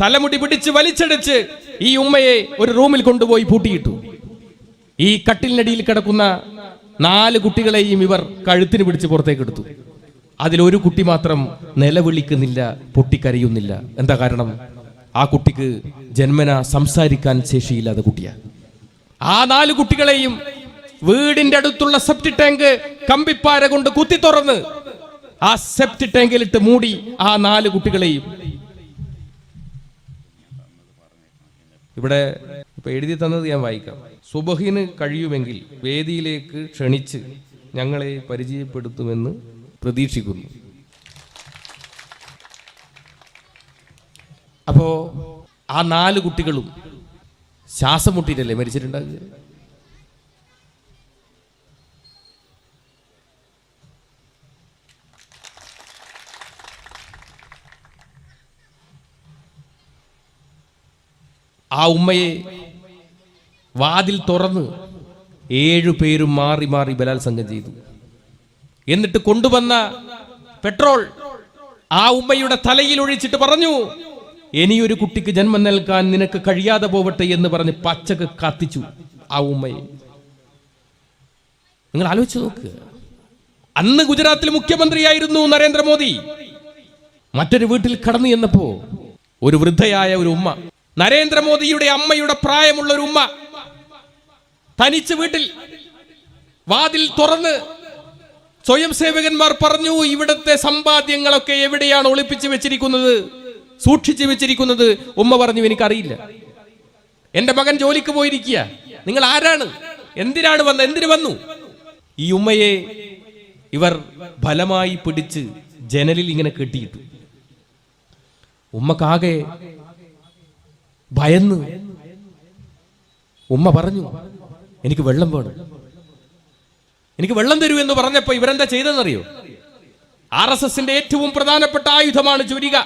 തലമുടി പിടിച്ച് വലിച്ചടിച്ച് ഈ ഉമ്മയെ ഒരു റൂമിൽ കൊണ്ടുപോയി പൂട്ടിയിട്ടു. ഈ കട്ടിലിനടിയിൽ കിടക്കുന്ന 4 കുട്ടികളെയും ഇവർ കഴുത്തിന് പിടിച്ച് പുറത്തേക്ക് എടുത്തു. അതിലൊരു കുട്ടി മാത്രം നിലവിളിക്കുന്നില്ല, പൊട്ടിക്കരയുന്നില്ല. എന്താ കാരണം? ആ കുട്ടിക്ക് ജന്മന സംസാരിക്കാൻ ശേഷിയില്ലാത്ത കുട്ടിയാണ്. ആ 4 കുട്ടികളെയും വീടിന്റെ അടുത്തുള്ള സെപ്റ്റി ടാങ്ക് കമ്പിപ്പാര കൊണ്ട് കുത്തി തുറന്ന് ആ സെപ്റ്റി ടാങ്കിലിട്ട് മൂടി ആ 4 കുട്ടികളെയും. ഇവിടെ ഇപ്പൊ എഴുതി തന്നത് ഞാൻ വായിക്കാം. സുബഹിന് കഴിയുമെങ്കിൽ വേദിയിലേക്ക് ക്ഷണിച്ച് ഞങ്ങളെ പരിചയപ്പെടുത്തുമെന്ന് പ്രതീക്ഷിക്കുന്നു. അപ്പോ ആ 4 കുട്ടികളും ശ്വാസം മുട്ടിയിട്ടല്ലേ മരിച്ചിട്ടുണ്ടാകുക? ആ ഉമ്മയെ വാതിൽ തുറന്ന് 7 പേരും മാറി മാറി ബലാത്സംഗം ചെയ്തു. എന്നിട്ട് കൊണ്ടുവന്ന പെട്രോൾ ആ ഉമ്മയുടെ തലയിൽ ഒഴിച്ചിട്ട് പറഞ്ഞു, ഇനിയൊരു കുട്ടിക്ക് ജന്മം നൽകാൻ നിനക്ക് കഴിയാതെ പോവട്ടെ എന്ന് പറഞ്ഞ് പച്ചക്ക് കത്തിച്ചു ആ ഉമ്മയെ. നിങ്ങൾ ആലോചിച്ച് നോക്ക്. അന്ന് ഗുജറാത്തിൽ മുഖ്യമന്ത്രിയായിരുന്നു നരേന്ദ്രമോദി. മറ്റൊരു വീട്ടിൽ കടന്നു ചെന്നപ്പോ ഒരു വൃദ്ധയായ ഒരു ഉമ്മ, നരേന്ദ്രമോദിയുടെ അമ്മയുടെ പ്രായമുള്ള ഒരു ഉമ്മ, തനിച്ച് വീട്ടിൽ വാതിൽ തുറന്ന് സ്വയം സേവകന്മാർ പറഞ്ഞു, ഇവിടുത്തെ സമ്പാദ്യങ്ങളൊക്കെ എവിടെയാണ് ഒളിപ്പിച്ചു വെച്ചിരിക്കുന്നത്, സൂക്ഷിച്ചു വെച്ചിരിക്കുന്നത്? ഉമ്മ പറഞ്ഞു, എനിക്കറിയില്ല, എന്റെ മകൻ ജോലിക്ക് പോയിരിക്കുക. നിങ്ങൾ ആരാണ്? എന്തിനാണ് വന്നത്? എന്തിനു വന്നു? ഈ ഉമ്മയെ ഇവർ ബലമായി പിടിച്ച് ജനലിൽ ഇങ്ങനെ കെട്ടിയിട്ടു. ഉമ്മക്കാകെ ഭയന്ന് ഉമ്മ പറഞ്ഞു, എനിക്ക് വെള്ളം വേണം, എനിക്ക് വെള്ളം തരൂ എന്ന് പറഞ്ഞപ്പോ ഇവരെന്താ ചെയ്തെന്നറിയോ? RSSന്റെ ഏറ്റവും പ്രധാനപ്പെട്ട ആയുധമാണ് ചുരിക,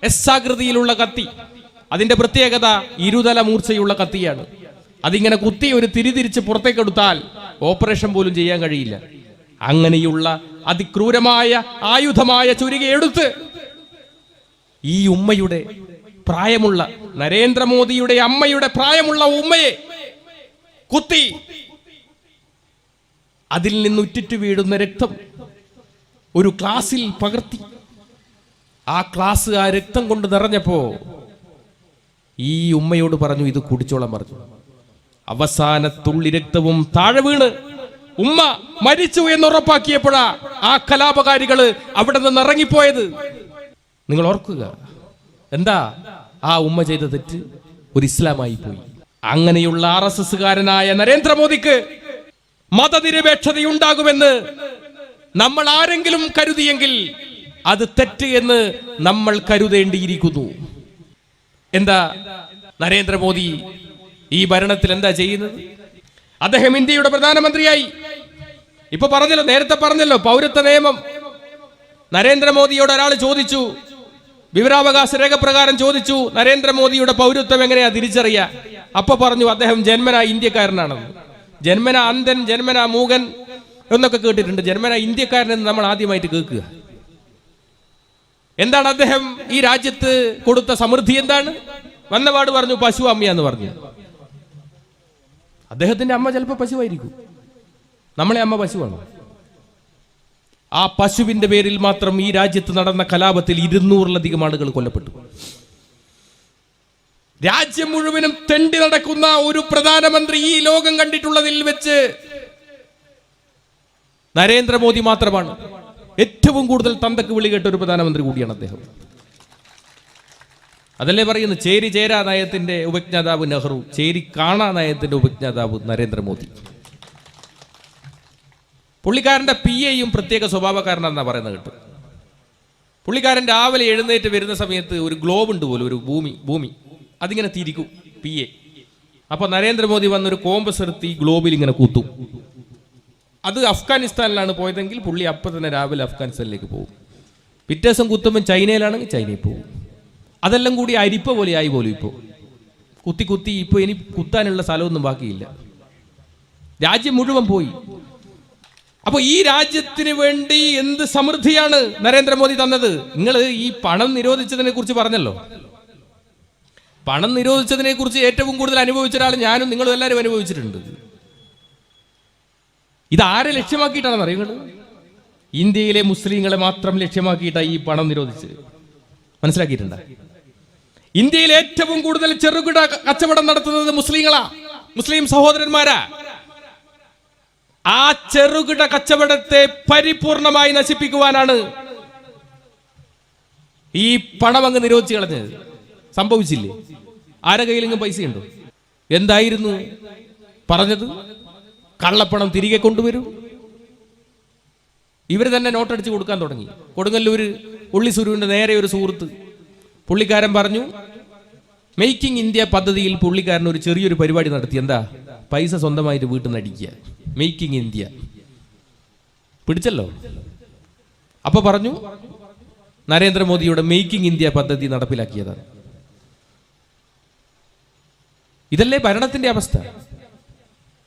എസ്സാകൃതിയിലുള്ള കത്തി. അതിന്റെ പ്രത്യേകത ഇരുതല മൂർച്ചയുള്ള കത്തിയാണ്. അതിങ്ങനെ കുത്തി ഒരു തിരിതിരിച്ച് പുറത്തേക്കെടുത്താൽ ഓപ്പറേഷൻ പോലും ചെയ്യാൻ കഴിയില്ല. അങ്ങനെയുള്ള അതിക്രൂരമായ ആയുധമായ ചുരിക എടുത്ത് ഈ ഉമ്മയുടെ പ്രായമുള്ള, നരേന്ദ്രമോദിയുടെ അമ്മയുടെ പ്രായമുള്ള ഉമ്മയെ കുത്തി അതിൽ നിന്ന് ഉറ്റിറ്റ് വീഴുന്ന രക്തം ഒരു ഗ്ലാസിൽ പകർത്തി. ആ ഗ്ലാസ് ആ രക്തം കൊണ്ട് നിറഞ്ഞപ്പോ ഈ ഉമ്മയോട് പറഞ്ഞു, ഇത് കുടിച്ചോളാൻ പറഞ്ഞു. അവസാന തുള്ളി രക്തവും താഴെ വീണ് ഉമ്മ മരിച്ചു എന്നുറപ്പാക്കിയപ്പോഴാ ആ കലാപകാരികള് അവിടെ നിന്ന് ഇറങ്ങിപ്പോയത്. നിങ്ങൾ ഓർക്കുക, എന്താ ആ ഉമ്മ ചെയ്ത തെറ്റ്? ഒരു ഇസ്ലാമായി പോയി. അങ്ങനെയുള്ള RSSകാരനായ നരേന്ദ്രമോദിക്ക് മതനിരപേക്ഷതയുണ്ടാകുമെന്ന് നമ്മൾ ആരെങ്കിലും കരുതിയെങ്കിൽ അത് തെറ്റ് എന്ന് നമ്മൾ കരുതേണ്ടിയിരിക്കുന്നു. എന്താ നരേന്ദ്രമോദി ഈ ഭരണത്തിൽ എന്താ ചെയ്യുന്നത്? അദ്ദേഹം ഇന്ത്യയുടെ പ്രധാനമന്ത്രിയായി. ഇപ്പൊ പറഞ്ഞല്ലോ, നേരത്തെ പറഞ്ഞല്ലോ, പൗരത്വ നിയമം. നരേന്ദ്രമോദിയോട് ഒരാൾ ചോദിച്ചു, വിവരാവകാശ രേഖ പ്രകാരം ചോദിച്ചു, നരേന്ദ്രമോദിയുടെ പൗരത്വം എങ്ങനെയാ തിരിച്ചറിയാ? അപ്പൊ പറഞ്ഞു, അദ്ദേഹം ജന്മനാ ഇന്ത്യക്കാരനാണെന്ന്. ജന്മന അന്ധൻ, ജന്മന മൂകൻ എന്നൊക്കെ കേട്ടിട്ടുണ്ട്. ജന്മന ഇന്ത്യക്കാരനെന്ന് നമ്മൾ ആദ്യമായിട്ട് കേൾക്കുക. എന്താണ് അദ്ദേഹം ഈ രാജ്യത്ത് കൊടുത്ത സമൃദ്ധി? എന്താണ്? വന്നപാട് പറഞ്ഞു, പശു അമ്മയാന്ന് പറഞ്ഞു. അദ്ദേഹത്തിന്റെ അമ്മ ചിലപ്പോൾ പശുവായിരിക്കും, നമ്മളെ അമ്മ പശുവാണ്. ആ പശുവിന്റെ പേരിൽ മാത്രം ഈ രാജ്യത്ത് നടന്ന കലാപത്തിൽ 200-ലധികം ആളുകൾ കൊല്ലപ്പെട്ടു. രാജ്യം മുഴുവനും തെണ്ടി നടക്കുന്ന ഒരു പ്രധാനമന്ത്രി ഈ ലോകം കണ്ടിട്ടുള്ളതിൽ വെച്ച് നരേന്ദ്രമോദി മാത്രമാണ്. ഏറ്റവും കൂടുതൽ തന്തക്ക് വിളി കേട്ട ഒരു പ്രധാനമന്ത്രി കൂടിയാണ് അദ്ദേഹം. അതല്ലേ പറയുന്നു, ചേരി ചേരാ നയത്തിന്റെ ഉപജ്ഞാതാവ് നെഹ്റു, ചേരി കാണാ നയത്തിന്റെ ഉപജ്ഞാതാവ് നരേന്ദ്രമോദി. പുള്ളിക്കാരന്റെ PAയും പ്രത്യേക സ്വഭാവക്കാരനാണെന്നാ പറയുന്നത് കേട്ടു. പുള്ളിക്കാരൻ രാവിലെ എഴുന്നേറ്റ് വരുന്ന സമയത്ത് ഒരു ഗ്ലോബ് ഉണ്ട് പോലും, ഒരു ഭൂമി അതിങ്ങനെ തിരിക്കും PA. അപ്പൊ നരേന്ദ്രമോദി വന്നൊരു കോമ്പസ് എടുത്ത് ഈ ഗ്ലോബിൽ ഇങ്ങനെ കുത്തും. അത് അഫ്ഗാനിസ്ഥാനിലാണ് പോയതെങ്കിൽ പുള്ളി അപ്പം തന്നെ രാവിലെ അഫ്ഗാനിസ്ഥാനിലേക്ക് പോകും. പിറ്റേ ദിവസം കുത്തുമ്പോൾ ചൈനയിലാണെങ്കിൽ ചൈനയിൽ പോകും. അതെല്ലാം കൂടി അരിപ്പ പോലെ ആയി പോലും. ഇപ്പോൾ കുത്തി ഇപ്പോൾ ഇനി കുത്താനുള്ള സ്ഥലമൊന്നും ബാക്കിയില്ല. രാജ്യം മുഴുവൻ പോയി. അപ്പോൾ ഈ രാജ്യത്തിന് വേണ്ടി എന്ത് സമൃദ്ധിയാണ് നരേന്ദ്രമോദി തന്നത്. നിങ്ങൾ ഈ പണം നിരോധിച്ചതിനെ കുറിച്ച് പറഞ്ഞല്ലോ. പണം നിരോധിച്ചതിനെ കുറിച്ച് ഏറ്റവും കൂടുതൽ അനുഭവിച്ച ഒരാൾ ഞാനും നിങ്ങളും എല്ലാവരും അനുഭവിച്ചിട്ടുണ്ട്. ഇതാരെ ലക്ഷ്യമാക്കിയിട്ടാണെന്ന് അറിയുന്നത്? ഇന്ത്യയിലെ മുസ്ലിങ്ങളെ മാത്രം ലക്ഷ്യമാക്കിയിട്ടാണ് ഈ പണം നിരോധിച്ചത്. മനസ്സിലാക്കിയിട്ടുണ്ട്? ഇന്ത്യയിൽ ഏറ്റവും കൂടുതൽ ചെറുകിട കച്ചവടം നടത്തുന്നത് മുസ്ലിങ്ങളാ, മുസ്ലിം സഹോദരന്മാരാ. ആ ചെറുകിട കച്ചവടത്തെ പരിപൂർണമായി നശിപ്പിക്കുവാനാണ് ഈ പണം അങ്ങ് നിരോധിച്ചു കളഞ്ഞത്. സംഭവിച്ചില്ലേ? ആരെ കയ്യിലെങ്കിലും പൈസയുണ്ടോ? എന്തായിരുന്നു പറഞ്ഞത്? കള്ളപ്പണം തിരികെ കൊണ്ടുവരും. ഇവർ തന്നെ നോട്ടടിച്ച് കൊടുക്കാൻ തുടങ്ങി. കൊടുങ്ങല്ലൂർ ഉള്ളി സുരുവിന്റെ നേരെ ഒരു സുഹൃത്ത്, പുള്ളിക്കാരൻ പറഞ്ഞു, മേക്കിംഗ് ഇന്ത്യ പദ്ധതിയിൽ പുള്ളിക്കാരൻ ഒരു ചെറിയൊരു പരിപാടി നടത്തി. എന്താ? പൈസ സ്വന്തമായിട്ട് വീട്ടിൽ നിന്ന് അടിക്കുക. മേക്കിംഗ് ഇന്ത്യ പിടിച്ചല്ലോ. അപ്പൊ പറഞ്ഞു നരേന്ദ്രമോദിയുടെ മേക്കിംഗ് ഇന്ത്യ പദ്ധതി നടപ്പിലാക്കിയതാണ്. ഇതല്ലേ ഭരണത്തിന്റെ അവസ്ഥ?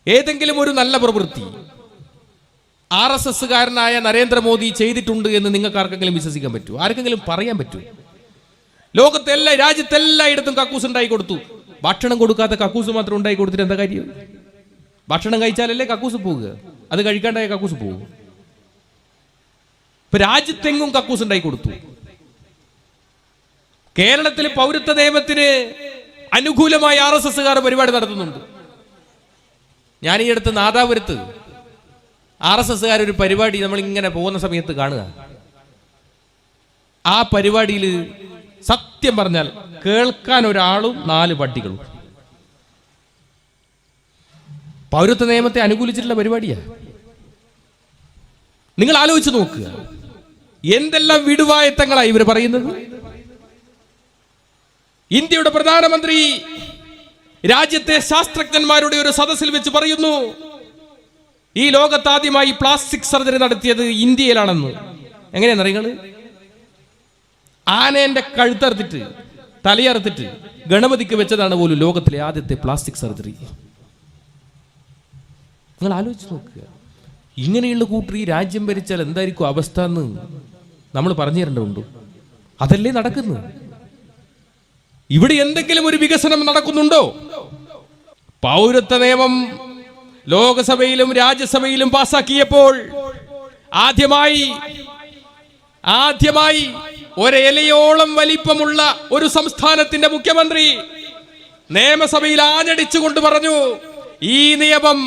ഏതെങ്കിലും ഒരു നല്ല പ്രവൃത്തി RSSകാരനായ നരേന്ദ്രമോദി ചെയ്തിട്ടുണ്ട് എന്ന് നിങ്ങൾക്ക് ആർക്കെങ്കിലും വിശ്വസിക്കാൻ പറ്റൂ? ആർക്കെങ്കിലും പറയാൻ പറ്റൂ? ലോകത്തെല്ലാം രാജ്യത്തെല്ലായിടത്തും കക്കൂസ് ഉണ്ടായി കൊടുത്തു. ഭക്ഷണം കൊടുക്കാത്ത കക്കൂസ് മാത്രം ഉണ്ടായി കൊടുത്തിട്ട് എന്താ കാര്യം? ഭക്ഷണം കഴിച്ചാലല്ലേ കക്കൂസ് പോവുക, അത് കഴിക്കാണ്ടായ കക്കൂസ് പോകും. ഇപ്പൊ രാജ്യത്തെങ്ങും കക്കൂസ് ഉണ്ടായി കൊടുത്തു. കേരളത്തിൽ പൗരത്വ നിയമത്തിന് അനുകൂലമായി RSSകാർ പരിപാടി നടത്തുന്നുണ്ട്. ഞാൻ ഈ അടുത്ത് നാദാപുരത്ത് RSSകാരൊരു പരിപാടി നമ്മൾ ഇങ്ങനെ പോകുന്ന സമയത്ത് കാണുക. ആ പരിപാടിയിൽ സത്യം പറഞ്ഞാൽ കേൾക്കാൻ ഒരാളും 4 പട്ടികളും. പൗരത്വ നിയമത്തെ അനുകൂലിച്ചിട്ടുള്ള പരിപാടിയാ. നിങ്ങൾ ആലോചിച്ച് നോക്കുക, എന്തെല്ലാം വിടുവായത്തങ്ങളായി ഇവർ പറയുന്നത്. ഇന്ത്യയുടെ പ്രധാനമന്ത്രി രാജ്യത്തെ ശാസ്ത്രജ്ഞന്മാരുടെ ഒരു സദസ്സിൽ വെച്ച് പറയുന്നു, ഈ ലോകത്താദ്യമായി പ്ലാസ്റ്റിക് സർജറി നടത്തിയത് ഇന്ത്യയിലാണെന്ന്. എങ്ങനെയാണെന്നറിയുന്നത്? ആനേന്റെ കഴുത്തറുത്തിട്ട് തലയറുത്തിട്ട് ഗണപതിക്ക് വെച്ചതാണ് പോലും ലോകത്തിലെ ആദ്യത്തെ പ്ലാസ്റ്റിക് സർജറി. നിങ്ങൾ ആലോചിച്ച് നോക്കുക. ഇങ്ങനെയുള്ള കൂട്ടർ ഈ രാജ്യം ഭരിച്ചാൽ എന്തായിരിക്കും അവസ്ഥ എന്ന് നമ്മൾ പറഞ്ഞു തരേണ്ടതുണ്ട്. അതല്ലേ നടക്കുന്നു? ഇവിടെ എന്തെങ്കിലും ഒരു വികസനം നടക്കുന്നുണ്ടോ? പൗരത്വ നിയമം ലോകസഭയിലും രാജ്യസഭയിലും പാസാക്കിയപ്പോൾ ആദ്യമായി ഒരേലയോളം വലിപ്പമുള്ള ഒരു സംസ്ഥാനത്തിന്റെ മുഖ്യമന്ത്രി നിയമസഭയിൽ ആഞ്ഞടിച്ചുകൊണ്ട് പറഞ്ഞു, ഈ നിയമം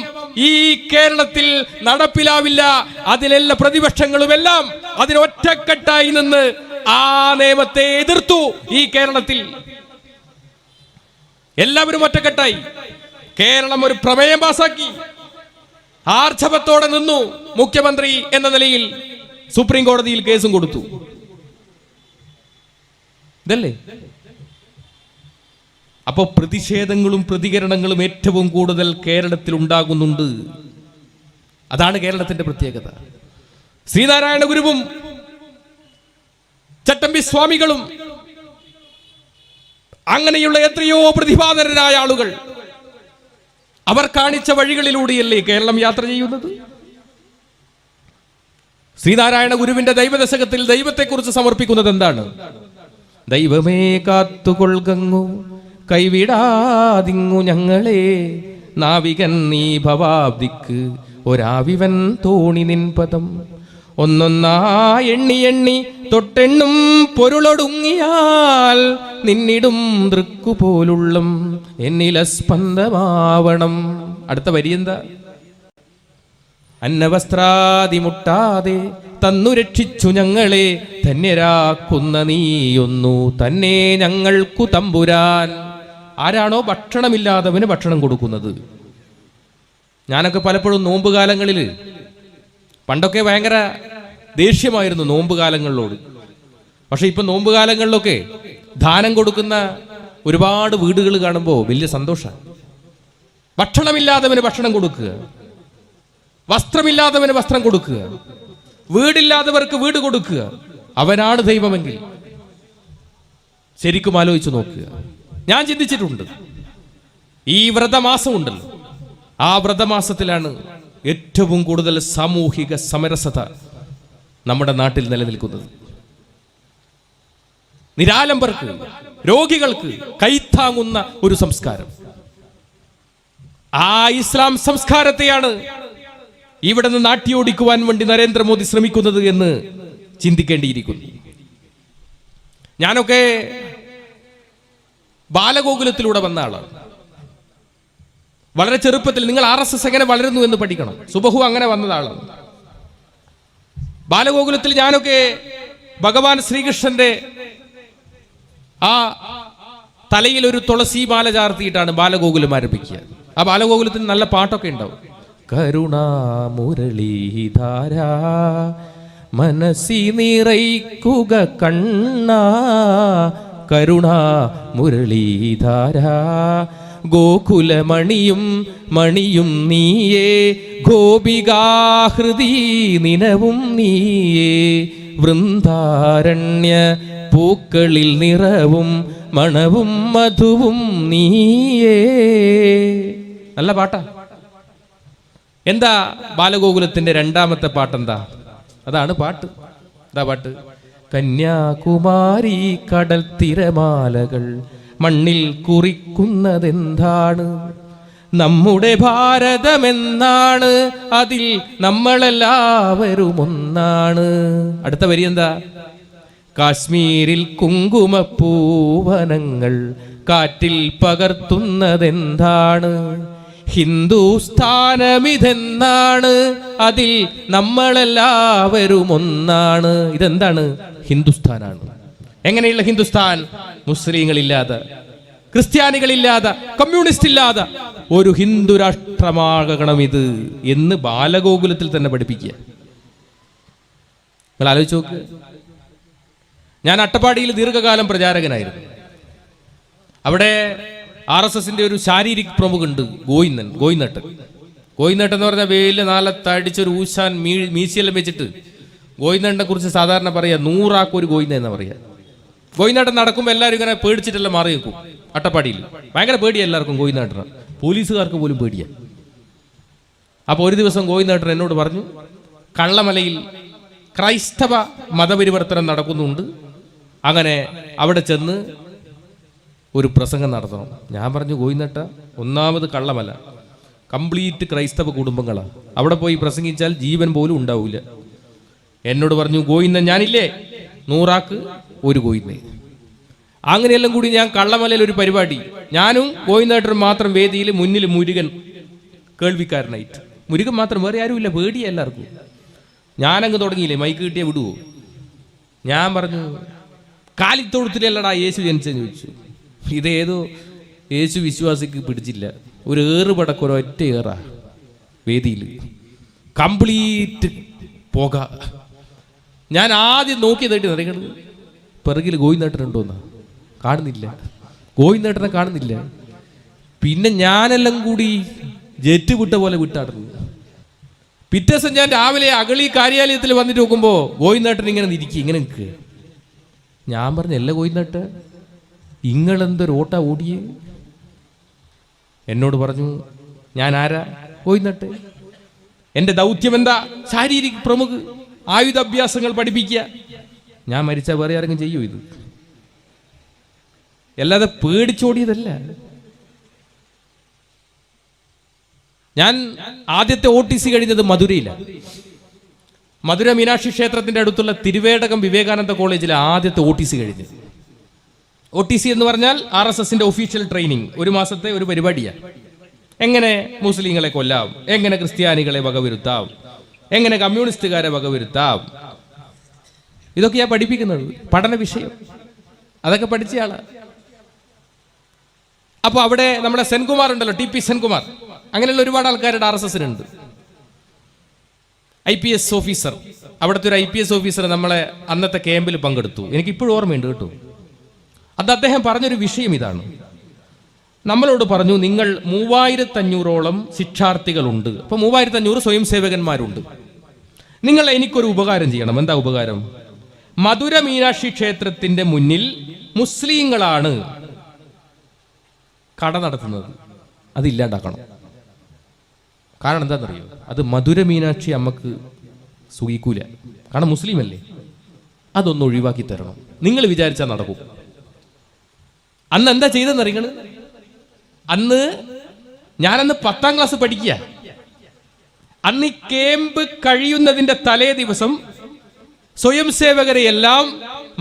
ഈ കേരളത്തിൽ നടപ്പിലാവില്ല. അതിലെല്ലാ പ്രതിപക്ഷങ്ങളുമെല്ലാം അതിനൊറ്റക്കെട്ടായി നിന്ന് ആ നിയമത്തെ എതിർത്തു. ഈ കേരളത്തിൽ എല്ലാവരും ഒറ്റക്കെട്ടായി കേരളം ഒരു പ്രമേയം പാസാക്കി. ആർജവത്തോടെ നിന്നു മുഖ്യമന്ത്രി എന്ന നിലയിൽ. സുപ്രീം കോടതിയിൽ കേസും കൊടുത്തു. ഇതല്ലേ? അപ്പോ പ്രതിഷേധങ്ങളും പ്രതികരണങ്ങളും ഏറ്റവും കൂടുതൽ കേരളത്തിൽ ഉണ്ടാകുന്നുണ്ട്. അതാണ് കേരളത്തിന്റെ പ്രത്യേകത. ശ്രീനാരായണ ഗുരുവും ചട്ടമ്പി സ്വാമികളും അങ്ങനെയുള്ള എത്രയോ പ്രതിഭാധനരായ ആളുകൾ അവർ കാണിച്ച വഴികളിലൂടെയല്ലേ കേരളം യാത്ര ചെയ്യുന്നത്. ശ്രീനാരായണ ഗുരുവിന്റെ ദൈവദശകത്തിൽ ദൈവത്തെക്കുറിച്ച് സമർപ്പിക്കുന്നത് എന്താണ്? ദൈവമേ കാത്തുകൊൾകങ്ങു കൈവിടാതിങ്ങു ഞങ്ങളെ, നാവികൻ നീ ഭവാബ്ദിക്ക് ഒരാവിവൻ തോണി നിൻ പദം, ഒന്നൊന്നാ എണ്ണി എണ്ണി തൊട്ടെണ്ണും പൊരുളൊടുങ്ങിയാൽ നിന്നിടും ദൃക്കുപോലുള്ളം എന്നിലസ്പന്ദമാവണം. അടുത്ത വരി എന്താ? അന്നവസ്ത്രാദി മുട്ടാതെ തന്നു രക്ഷിച്ചു ഞങ്ങളെ ധന്യരാക്കുന്ന നീയൊന്നു തന്നെ ഞങ്ങൾക്കു തമ്പുരാൻ. ആരാണോ ഭക്ഷണമില്ലാത്തവന് ഭക്ഷണം കൊടുക്കുന്നത്. ഞാനൊക്കെ പലപ്പോഴും നോമ്പ് കാലങ്ങളിൽ, പണ്ടൊക്കെ ഭയങ്കര ദേഷ്യമായിരുന്നു നോമ്പ് കാലങ്ങളിലോട്. പക്ഷെ ഇപ്പൊ നോമ്പ് കാലങ്ങളിലൊക്കെ ദാനം കൊടുക്കുന്ന ഒരുപാട് വീടുകൾ കാണുമ്പോൾ വലിയ സന്തോഷമാണ്. ഭക്ഷണമില്ലാത്തവന് ഭക്ഷണം കൊടുക്കുക, വസ്ത്രമില്ലാത്തവന് വസ്ത്രം കൊടുക്കുക, വീടില്ലാത്തവർക്ക് വീട് കൊടുക്കുക. അവനാണ് ദൈവമെങ്കിൽ ശരിക്കും ആലോചിച്ച് നോക്കുക. ഞാൻ ചിന്തിച്ചിട്ടുണ്ട്, ഈ വ്രതമാസം ഉണ്ടല്ലോ, ആ വ്രതമാസത്തിലാണ് ഏറ്റവും കൂടുതൽ സാമൂഹിക സമരസത നമ്മുടെ നാട്ടിൽ നിലനിൽക്കുന്നത്. നിരാലംബർക്ക്, രോഗികൾക്ക് കൈത്താങ്ങുന്ന ഒരു സംസ്കാരം. ആ ഇസ്ലാം സംസ്കാരത്തെയാണ് ഇവിടെ നിന്ന് നാട്ടിയോടിക്കുവാൻ വേണ്ടി നരേന്ദ്രമോദി ശ്രമിക്കുന്നത് എന്ന് ചിന്തിക്കേണ്ടിയിരിക്കുന്നു. ഞാനൊക്കെ ബാലഗോകുലത്തിലൂടെ വന്ന ആളാണ്. വളരെ ചെറുപ്പത്തിൽ നിങ്ങൾ RSS എങ്ങനെ വളരുന്നു എന്ന് പഠിക്കണം. സുബഹു അങ്ങനെ വന്നതാളാണ്. ബാലഗോകുലത്തിൽ ഞാനൊക്കെ ഭഗവാൻ ശ്രീകൃഷ്ണന്റെ ആ തലയിൽ ഒരു തുളസി മാല ചാർത്തിയിട്ടാണ് ബാലഗോകുലം ആരംഭിക്കുക. ആ ബാലഗോകുലത്തിന് നല്ല പാട്ടൊക്കെ ഉണ്ടാവും. കരുണാമുരളീധാര മനസ്സി നിറയ്ക്കുക കണ്ണ, കരുണാമുരളീധാര ഗോകുലമണിയും മണിയും നീയേ, ഗോപികാഹൃതി നിനവും നീയേ, വൃന്ദാരണ്യ പൂക്കളിൽ നിറവും മണവും മധുവും നീയേ. നല്ല പാട്ടാ. എന്താ ബാലഗോകുലത്തിന്റെ രണ്ടാമത്തെ പാട്ടെന്താ? അതാണ് പാട്ട്. എന്താ പാട്ട്? കന്യാകുമാരി കടൽ തിരമാലകൾ മണ്ണിൽ കുറിക്കുന്നതെന്താണ്? നമ്മുടെ ഭാരതമെന്നാണ്, അതിൽ നമ്മളെല്ലാവരും ഒന്നാണ്. അടുത്ത വരി എന്താ? കാശ്മീരിൽ കുങ്കുമപ്പൂവനങ്ങൾ കാറ്റിൽ പകർത്തുന്നതെന്താണ്? ഹിന്ദുസ്ഥാനമിതെന്നാണ്, അതിൽ നമ്മളെല്ലാവരും ഒന്നാണ്. ഇതെന്താണ്? ഹിന്ദുസ്ഥാനാണ്. എങ്ങനെയുള്ള ഹിന്ദുസ്ഥാൻ? മുസ്ലിങ്ങളില്ലാതെ, ക്രിസ്ത്യാനികളില്ലാതെ, കമ്മ്യൂണിസ്റ്റ് ഇല്ലാതെ ഒരു ഹിന്ദു രാഷ്ട്രമാകണം ഇത് എന്ന് ബാലഗോകുലത്തിൽ തന്നെ പഠിപ്പിക്കുക. നിങ്ങൾ ആലോചിച്ച് നോക്ക്. ഞാൻ അട്ടപ്പാടിയിൽ ദീർഘകാലം പ്രചാരകനായിരുന്നു. അവിടെ RSSന്റെ ഒരു ശാരീരിക പ്രമുഖുണ്ട്, ഗോയിനട്ടൻ എന്ന് പറഞ്ഞാൽ വെയില് നാലത്തടിച്ചൊരു ഊശാൻ മീശയെല്ലാം വെച്ചിട്ട് ഗോയിനട്ടനെ കുറിച്ച് സാധാരണ പറയാ 100 ആൾക്ക് ഒരു ഗോയിന എന്ന് പറയാ. ഗോയിനട്ടൻ നടക്കുമ്പോൾ എല്ലാവരും ഇങ്ങനെ പേടിച്ചിട്ടെല്ലാം മാറി നിൽക്കും. അട്ടപ്പാടിയിൽ ഭയങ്കര പേടിയാ എല്ലാവർക്കും ഗോയിനട്ടനെ, പോലീസുകാർക്ക് പോലും പേടിയാ. അപ്പോൾ ഒരു ദിവസം ഗോയിനട്ടൻ എന്നോട് പറഞ്ഞു, കള്ളമലയിൽ ക്രൈസ്തവ മതപരിവർത്തനം നടക്കുന്നുണ്ട്, അങ്ങനെ അവിടെ ചെന്ന് ഒരു പ്രസംഗം നടത്തണം. ഞാൻ പറഞ്ഞു, ഗോയിനട്ട, ഒന്നാമത് കള്ളമല കംപ്ലീറ്റ് ക്രൈസ്തവ കുടുംബങ്ങളാണ്, അവിടെ പോയി പ്രസംഗിച്ചാൽ ജീവൻ പോലും ഉണ്ടാവില്ല. എന്നോട് പറഞ്ഞു, ഗോയിന്ന ഞാനില്ലേ, 100 ആൾക്ക് ഒരു ഗോയിന്നെ. അങ്ങനെയെല്ലാം കൂടി ഞാൻ കള്ളമലയിൽ ഒരു പരിപാടി, ഞാനും ഗോയിന്നേട്ടനും മാത്രം വേദിയിൽ, മുന്നിൽ മുരുകൻ കേൾവിക്കാരനായിട്ട്. മുരുകൻ മാത്രം, വേറെ ആരുമില്ല, പേടിയ എല്ലാവർക്കും. ഞാനങ്ങ് തുടങ്ങിയില്ലേ, മൈക്ക് കിട്ടിയാൽ വിടുവോ? ഞാൻ പറഞ്ഞു, കാലിത്തൊഴുത്തിലല്ലടാ യേശു ജനിച്ചെന്ന് ചോദിച്ചു. ഇതേതോ യേശു വിശ്വാസിക്ക് പിടിച്ചില്ല, ഒരു ഏറുപടക്ക് ഒരൊറ്റ ഏറാ വേദിയിൽ, കംപ്ലീറ്റ് പുക. ഞാൻ ആദ്യം നോക്കി തട്ടി നിറയ്ക്കണത് പിറകിൽ ഗോയിന്നേട്ടനുണ്ടോന്നാ, കാണുന്നില്ല, ഗോയിന്നേട്ടനെ കാണുന്നില്ല. പിന്നെ ഞാനെല്ലാം കൂടി ജെറ്റ് വിട്ട പോലെ വിട്ടാടുന്നു. പിറ്റേ ദിവസം ഞാൻ രാവിലെ അഗളി കാര്യാലയത്തിൽ വന്നിട്ട് നോക്കുമ്പോൾ ഗോയിന്നേട്ടൻ ഇങ്ങനെ ഇരിക്കുക, ഇങ്ങനെ നിൽക്കുക. ഞാൻ പറഞ്ഞു, അല്ല ഗോയിന്നേട്ട, ഇങ്ങളെന്തൊരു ഓട്ടാ ഓടിയേ? എന്നോട് പറഞ്ഞു, ഞാൻ ആരാ? ഗോയിന്നേട്ടെ. എൻ്റെ ദൗത്യം എന്താ? ശാരീരിക പ്രമുഖ്, ആയുധാഭ്യാസങ്ങൾ പഠിപ്പിക്കുക. ഞാൻ മരിച്ചാൽ വേറെ ആരെങ്കിലും ചെയ്യൂ ഇത്? അല്ലാതെ പേടിച്ചോടിയതല്ല. ഞാൻ ആദ്യത്തെ OTC കഴിഞ്ഞത് മധുരയിലാണ്. മധുര മീനാക്ഷി ക്ഷേത്രത്തിന്റെ അടുത്തുള്ള തിരുവേടകം വിവേകാനന്ദ കോളേജിലെ ആദ്യത്തെ OTC കഴിഞ്ഞു. OTC എന്ന് പറഞ്ഞാൽ RSSന്റെ ഒഫീഷ്യൽ ട്രെയിനിങ്, 1 മാസത്തെ ഒരു പരിപാടിയാണ്. എങ്ങനെ മുസ്ലിങ്ങളെ കൊല്ലാം, എങ്ങനെ ക്രിസ്ത്യാനികളെ വകവരുത്താം, എങ്ങനെ കമ്മ്യൂണിസ്റ്റുകാരെ വകവരുത്താം, ഇതൊക്കെയാ പഠിപ്പിക്കുന്നത്, പഠന വിഷയം. അതൊക്കെ പഠിച്ചയാളാ. അപ്പൊ അവിടെ നമ്മുടെ സെൻകുമാർ ഉണ്ടല്ലോ, TP സെൻകുമാർ, അങ്ങനെയുള്ള ഒരുപാട് ആൾക്കാരുടെ RSSനുണ്ട്. IPS ഓഫീസർ, അവിടുത്തെ ഒരു IPS ഓഫീസർ നമ്മളെ അന്നത്തെ ക്യാമ്പിൽ പങ്കെടുത്തു. എനിക്ക് ഇപ്പോഴും ഓർമ്മയുണ്ട് കേട്ടോ. അത് അദ്ദേഹം പറഞ്ഞൊരു വിഷയം ഇതാണ്. നമ്മളോട് പറഞ്ഞു, നിങ്ങൾ 3500ഓളം ശിക്ഷാർത്ഥികളുണ്ട്, അപ്പൊ 3500 സ്വയം സേവകന്മാരുണ്ട്. നിങ്ങൾ എനിക്കൊരു ഉപകാരം ചെയ്യണം. എന്താ ഉപകാരം? മധുര മീനാക്ഷി ക്ഷേത്രത്തിന്റെ മുന്നിൽ മുസ്ലിങ്ങളാണ് കട നടത്തുന്നത്, അത് ഇല്ലാണ്ടാക്കണം. കാരണം എന്താണെന്നറിയോ? അത് മധുര മീനാക്ഷി അമ്മക്ക് സുഖിക്കൂല, കാരണം മുസ്ലിം അല്ലേ. അതൊന്ന് ഒഴിവാക്കി തരണം. നിങ്ങൾ വിചാരിച്ചാൽ നടക്കും. അന്ന് എന്താ ചെയ്തെന്നറിയങ്ങൾ? ഞാനന്ന് 10ാം ക്ലാസ് പഠിക്കുക. അന്ന് ഈ ക്യാമ്പ് കഴിയുന്നതിന്റെ തലേ ദിവസം സ്വയം സേവകരെയെല്ലാം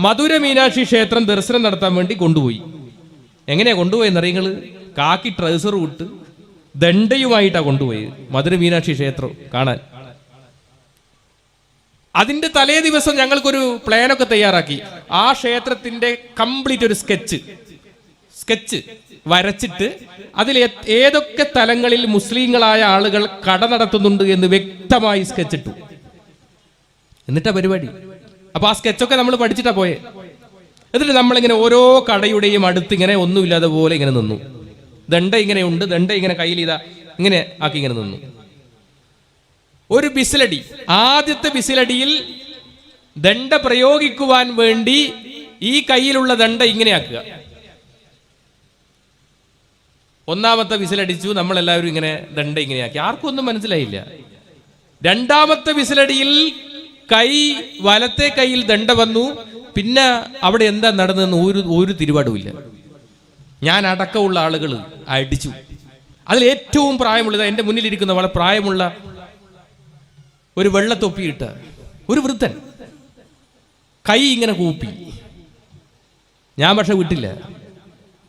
മധുര മീനാക്ഷി ക്ഷേത്രം ദർശനം നടത്താൻ വേണ്ടി കൊണ്ടുപോയി. എങ്ങനെയാ കൊണ്ടുപോയെന്നറിയങ്ങൾ? കാക്കി ട്രൗസർ വിട്ട് ദണ്ഡയുമായിട്ടാണ് കൊണ്ടുപോയത് മധുര മീനാക്ഷി ക്ഷേത്രം കാണാൻ. അതിന്റെ തലേ ദിവസം ഞങ്ങൾക്കൊരു പ്ലാനൊക്കെ തയ്യാറാക്കി. ആ ക്ഷേത്രത്തിന്റെ കംപ്ലീറ്റ് ഒരു സ്കെച്ച് വരച്ചിട്ട് അതിൽ ഏതൊക്കെ തലങ്ങളിൽ മുസ്ലിങ്ങളായ ആളുകൾ കട നടത്തുന്നുണ്ട് എന്ന് വ്യക്തമായി സ്കെച്ചിട്ടു. എന്നിട്ടാ പരിപാടി. അപ്പൊ ആ സ്കെച്ചൊക്കെ നമ്മൾ പഠിച്ചിട്ടാ പോയെ. എന്നിട്ട് നമ്മളിങ്ങനെ ഓരോ കടയുടെയും അടുത്ത് ഇങ്ങനെ ഒന്നുമില്ലാതെ പോലെ ഇങ്ങനെ നിന്നു. ദണ്ഡ ഇങ്ങനെയുണ്ട്, ദണ്ഡ ഇങ്ങനെ കയ്യിൽ ഇങ്ങനെ ആക്കി ഇങ്ങനെ നിന്നു. ഒരു ബിസിലടി, ആദ്യത്തെ ബിസിലടിയിൽ ദണ്ഡ പ്രയോഗിക്കുവാൻ വേണ്ടി ഈ കയ്യിലുള്ള ദണ്ഡ ഇങ്ങനെ ആക്കുക. 1ാമത്തെ വിസിലടിച്ചു, നമ്മളെല്ലാവരും ഇങ്ങനെ ദണ്ഡ ഇങ്ങനെയാക്കി. ആർക്കും ഒന്നും മനസ്സിലായില്ല. 2ാമത്തെ വിസിലടിയിൽ വലത്തെ കൈയിൽ ദണ്ഡ വന്നു. പിന്നെ അവിടെ എന്താ നടന്നതെന്ന് ഒരു തിരുപാടുമില്ല. ഞാൻ അടക്കമുള്ള ആളുകൾ അടിച്ചു. അതിൽ ഏറ്റവും പ്രായമുള്ളത് എൻ്റെ മുന്നിലിരിക്കുന്ന വളരെ പ്രായമുള്ള ഒരു വെള്ളത്തൊപ്പിയിട്ട ഒരു വൃദ്ധൻ കൈ ഇങ്ങനെ കൂപ്പി. ഞാൻ പക്ഷെ വിട്ടില്ല.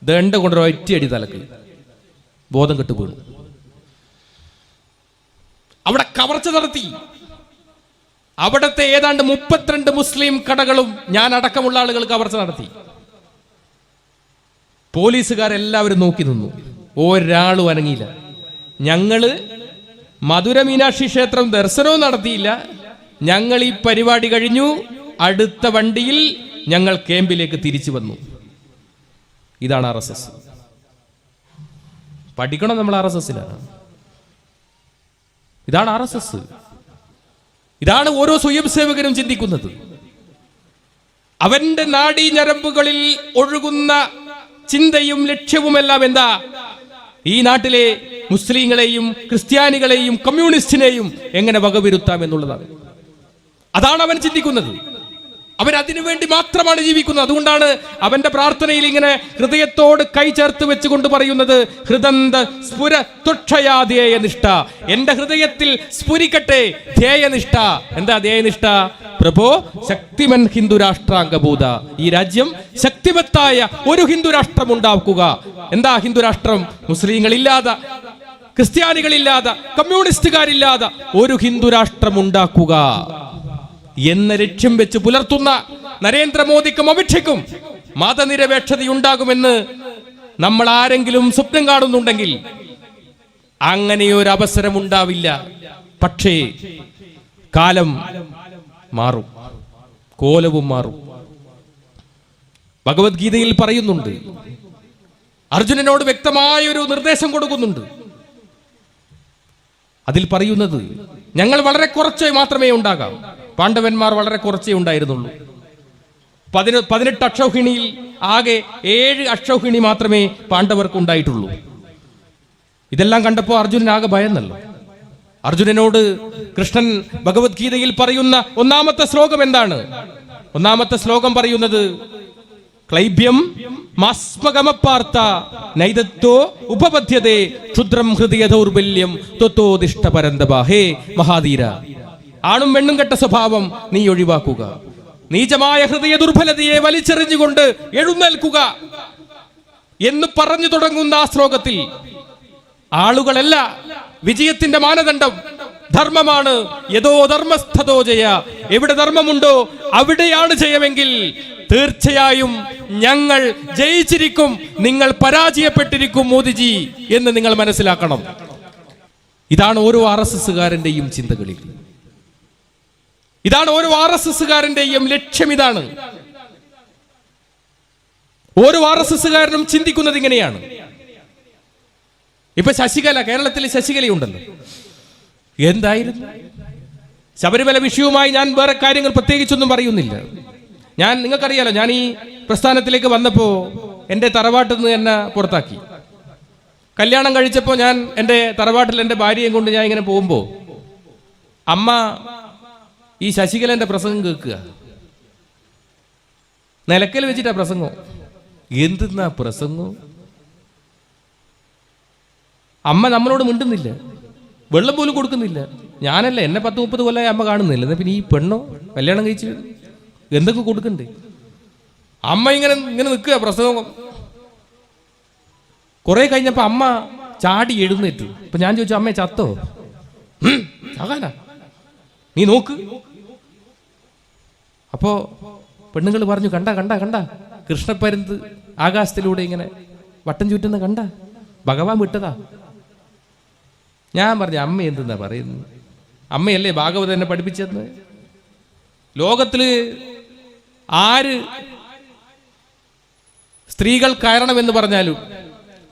ദണ്ഡ കൊണ്ടൊരു ഒറ്റയടി തലക്ക് ബോധം കെട്ടു വീണു. അവിടെ കവർച്ച നടത്തി. അവിടത്തെ ഏതാണ്ട് 32 മുസ്ലിം കടകളും ഞാൻ അടക്കമുള്ള ആളുകൾ കവർച്ച നടത്തി. പോലീസുകാരെല്ലാവരും നോക്കി നിന്നു. ഒരാളും അനങ്ങിയില്ല. ഞങ്ങള് മധുര മീനാക്ഷി ക്ഷേത്രം ദർശനവും നടത്തിയില്ല. ഞങ്ങൾ ഈ പരിപാടി കഴിഞ്ഞു. അടുത്ത വണ്ടിയിൽ ഞങ്ങൾ ക്യാമ്പിലേക്ക് തിരിച്ചു വന്നു. ഇതാണ് RSS. പഠിക്കണം നമ്മൾ RSSലാണ്. ഇതാണ് RSS. ഇതാണ് ഓരോ സ്വയം സേവകരും ചിന്തിക്കുന്നത്. അവന്റെ നാഡീ ഞരമ്പുകളിൽ ഒഴുകുന്ന ചിന്തയും ലക്ഷ്യവുമെല്ലാം എന്താ? ഈ നാട്ടിലെ മുസ്ലിങ്ങളെയും ക്രിസ്ത്യാനികളെയും കമ്മ്യൂണിസ്റ്റിനെയും എങ്ങനെ വകവരുത്താം എന്നുള്ളതാണ്. അതാണ് അവൻ ചിന്തിക്കുന്നത്. അവൻ അതിനു വേണ്ടി മാത്രമാണ് ജീവിക്കുന്നത്. അതുകൊണ്ടാണ് അവന്റെ പ്രാർത്ഥനയിൽ ഇങ്ങനെ ഹൃദയത്തോട് കൈ ചേർത്ത് വെച്ചുകൊണ്ട് പറയുന്നത്, ഹൃദന്ത സ്ഫുര തുക്ഷയാ നിഷ്ഠ. എന്റെ ഹൃദയത്തിൽ സ്ഫുരിക്കട്ടെ ധ്യേയനിഷ്ഠ. എന്താ ധ്യേയനിഷ്ഠ? പ്രഭോ ശക്തിമൻ ഹിന്ദുരാഷ്ട്രാംഗഭൂത. ഈ രാജ്യം ശക്തിമത്തായ ഒരു ഹിന്ദുരാഷ്ട്രം ഉണ്ടാക്കുക. എന്താ ഹിന്ദുരാഷ്ട്രം? മുസ്ലിങ്ങളില്ലാതെ, ക്രിസ്ത്യാനികളില്ലാതെ, കമ്മ്യൂണിസ്റ്റുകാരില്ലാതെ ഒരു ഹിന്ദുരാഷ്ട്രം ഉണ്ടാക്കുക എന്ന ലക്ഷ്യം വെച്ച് പുലർത്തുന്ന നരേന്ദ്രമോദിക്കും അമിത്ഷയ്ക്കും മതനിരപേക്ഷതയുണ്ടാകുമെന്ന് നമ്മൾ ആരെങ്കിലും സ്വപ്നം കാണുന്നുണ്ടെങ്കിൽ അങ്ങനെയൊരു അവസരം ഉണ്ടാവില്ല. പക്ഷേ കാലം മാറും, കോലവും മാറും. ഭഗവത്ഗീതയിൽ പറയുന്നുണ്ട്, അർജുനനോട് വ്യക്തമായൊരു നിർദ്ദേശം കൊടുക്കുന്നുണ്ട്. അതിൽ പറയുന്നത്, ഞങ്ങൾ വളരെ കുറച്ച് മാത്രമേ ഉണ്ടാകാം. പാണ്ഡവന്മാർ വളരെ കുറച്ചേ ഉണ്ടായിരുന്നുള്ളൂ. 18 അക്ഷൗഹിണിയിൽ ആകെ 7 അക്ഷൗഹിണി മാത്രമേ പാണ്ഡവർക്ക് ഉണ്ടായിട്ടുള്ളൂ. ഇതെല്ലാം കണ്ടപ്പോൾ അർജുനൻ ആകെ ഭയന്നല്ലോ. അർജുനനോട് കൃഷ്ണൻ ഭഗവത്ഗീതയിൽ പറയുന്ന 1ാമത്തെ ശ്ലോകം എന്താണ്? 1ാമത്തെ ശ്ലോകം പറയുന്നത്, ക്ലൈബ്യം മാസ്മഗമപാർത്ത നൈദത്തോ ഉപപദ്ധ്യതേ ക്ഷുദ്രം ഹൃദയ ദൗർബല്യം ത്വത്തോദിഷ്ട പരന്തപ. ഹേ മഹാധീര, ആണും പെണ്ണും കെട്ട സ്വഭാവം നീ ഒഴിവാക്കുക. നീചമായ ഹൃദയ ദുർബലതയെ വലിച്ചെറിഞ്ഞുകൊണ്ട് എഴുന്നേൽക്കുക എന്ന് പറഞ്ഞു തുടങ്ങുന്ന ആ ശ്ലോകത്തിൽ ആളുകളല്ല വിജയത്തിന്റെ മാനദണ്ഡം, ധർമ്മമാണ്. യഥോ ധർമ്മസ്ഥതോ ജയ. എവിടെ ധർമ്മമുണ്ടോ അവിടെയാണ് ജയമെങ്കിൽ തീർച്ചയായും ഞങ്ങൾ ജയിച്ചിരിക്കും, നിങ്ങൾ പരാജയപ്പെട്ടിരിക്കും മോദിജി എന്ന് നിങ്ങൾ മനസ്സിലാക്കണം. ഇതാണ് ഓരോ RSSകാരന്റെയും ചിന്തകളിൽ, ഇതാണ് ഓരോ RSSകാരന്റെയും ലക്ഷ്യം. ഇതാണ് ഓരോ RSSകാരനും ചിന്തിക്കുന്നത് ഇങ്ങനെയാണ്. ഇപ്പൊ ശശികല, കേരളത്തിൽ ശശികലയുണ്ടല്ലോ, എന്തായിരുന്നു ശബരിമല വിഷയവുമായി ഞാൻ വേറെ കാര്യങ്ങൾ പ്രത്യേകിച്ചൊന്നും പറയുന്നില്ല. നിങ്ങൾക്കറിയാലോ, ഞാൻ ഈ പ്രസ്ഥാനത്തിലേക്ക് വന്നപ്പോൾ എൻ്റെ തറവാട്ടിൽ നിന്ന് എന്നെ പുറത്താക്കി. കല്യാണം കഴിച്ചപ്പോൾ ഞാൻ എൻ്റെ തറവാട്ടിൽ എൻ്റെ ഭാര്യയും കൊണ്ട് ഞാൻ ഇങ്ങനെ പോകുമ്പോൾ അമ്മ ഈ ശശികലൻ്റെ പ്രസംഗം കേൾക്കുക. നിലക്കൽ വെച്ചിട്ടാ പ്രസംഗം. എന്തെന്നാ പ്രസംഗം? അമ്മ നമ്മളോട് മിണ്ടുന്നില്ല, വെള്ളം പോലും കൊടുക്കുന്നില്ല. ഞാനല്ല, എന്നെ 10-30 കൊല്ലമായി അമ്മ കാണുന്നില്ല. എന്നാ പിന്നെ ഈ പെണ്ണോ കല്യാണം കഴിച്ച് എന്തൊക്കെ കൊടുക്കണ്ടേ? അമ്മ ഇങ്ങനെ നിൽക്കുക പ്രസംഗം. കുറെ കഴിഞ്ഞപ്പോ അമ്മ ചാടി എഴുന്നേറ്റു. അപ്പൊ ഞാൻ ചോദിച്ചു, അമ്മയെ ചത്തോ? ചാകാനാ, നീ നോക്ക്. അപ്പോ പെണ്ണുങ്ങൾ പറഞ്ഞു, കണ്ട കണ്ട കണ്ട കൃഷ്ണപ്പരുന്ത് ആകാശത്തിലൂടെ ഇങ്ങനെ വട്ടം ചുറ്റുന്ന കണ്ട, ഭഗവാൻ വിട്ടതാ. ഞാൻ പറഞ്ഞു, അമ്മ എന്തെന്നാ പറയുന്നത്? അമ്മയല്ലേ ഭാഗവതം എന്നെ പഠിപ്പിച്ചെന്ന്. ലോകത്തില് ആര് സ്ത്രീകൾ കയറണമെന്ന് പറഞ്ഞാലും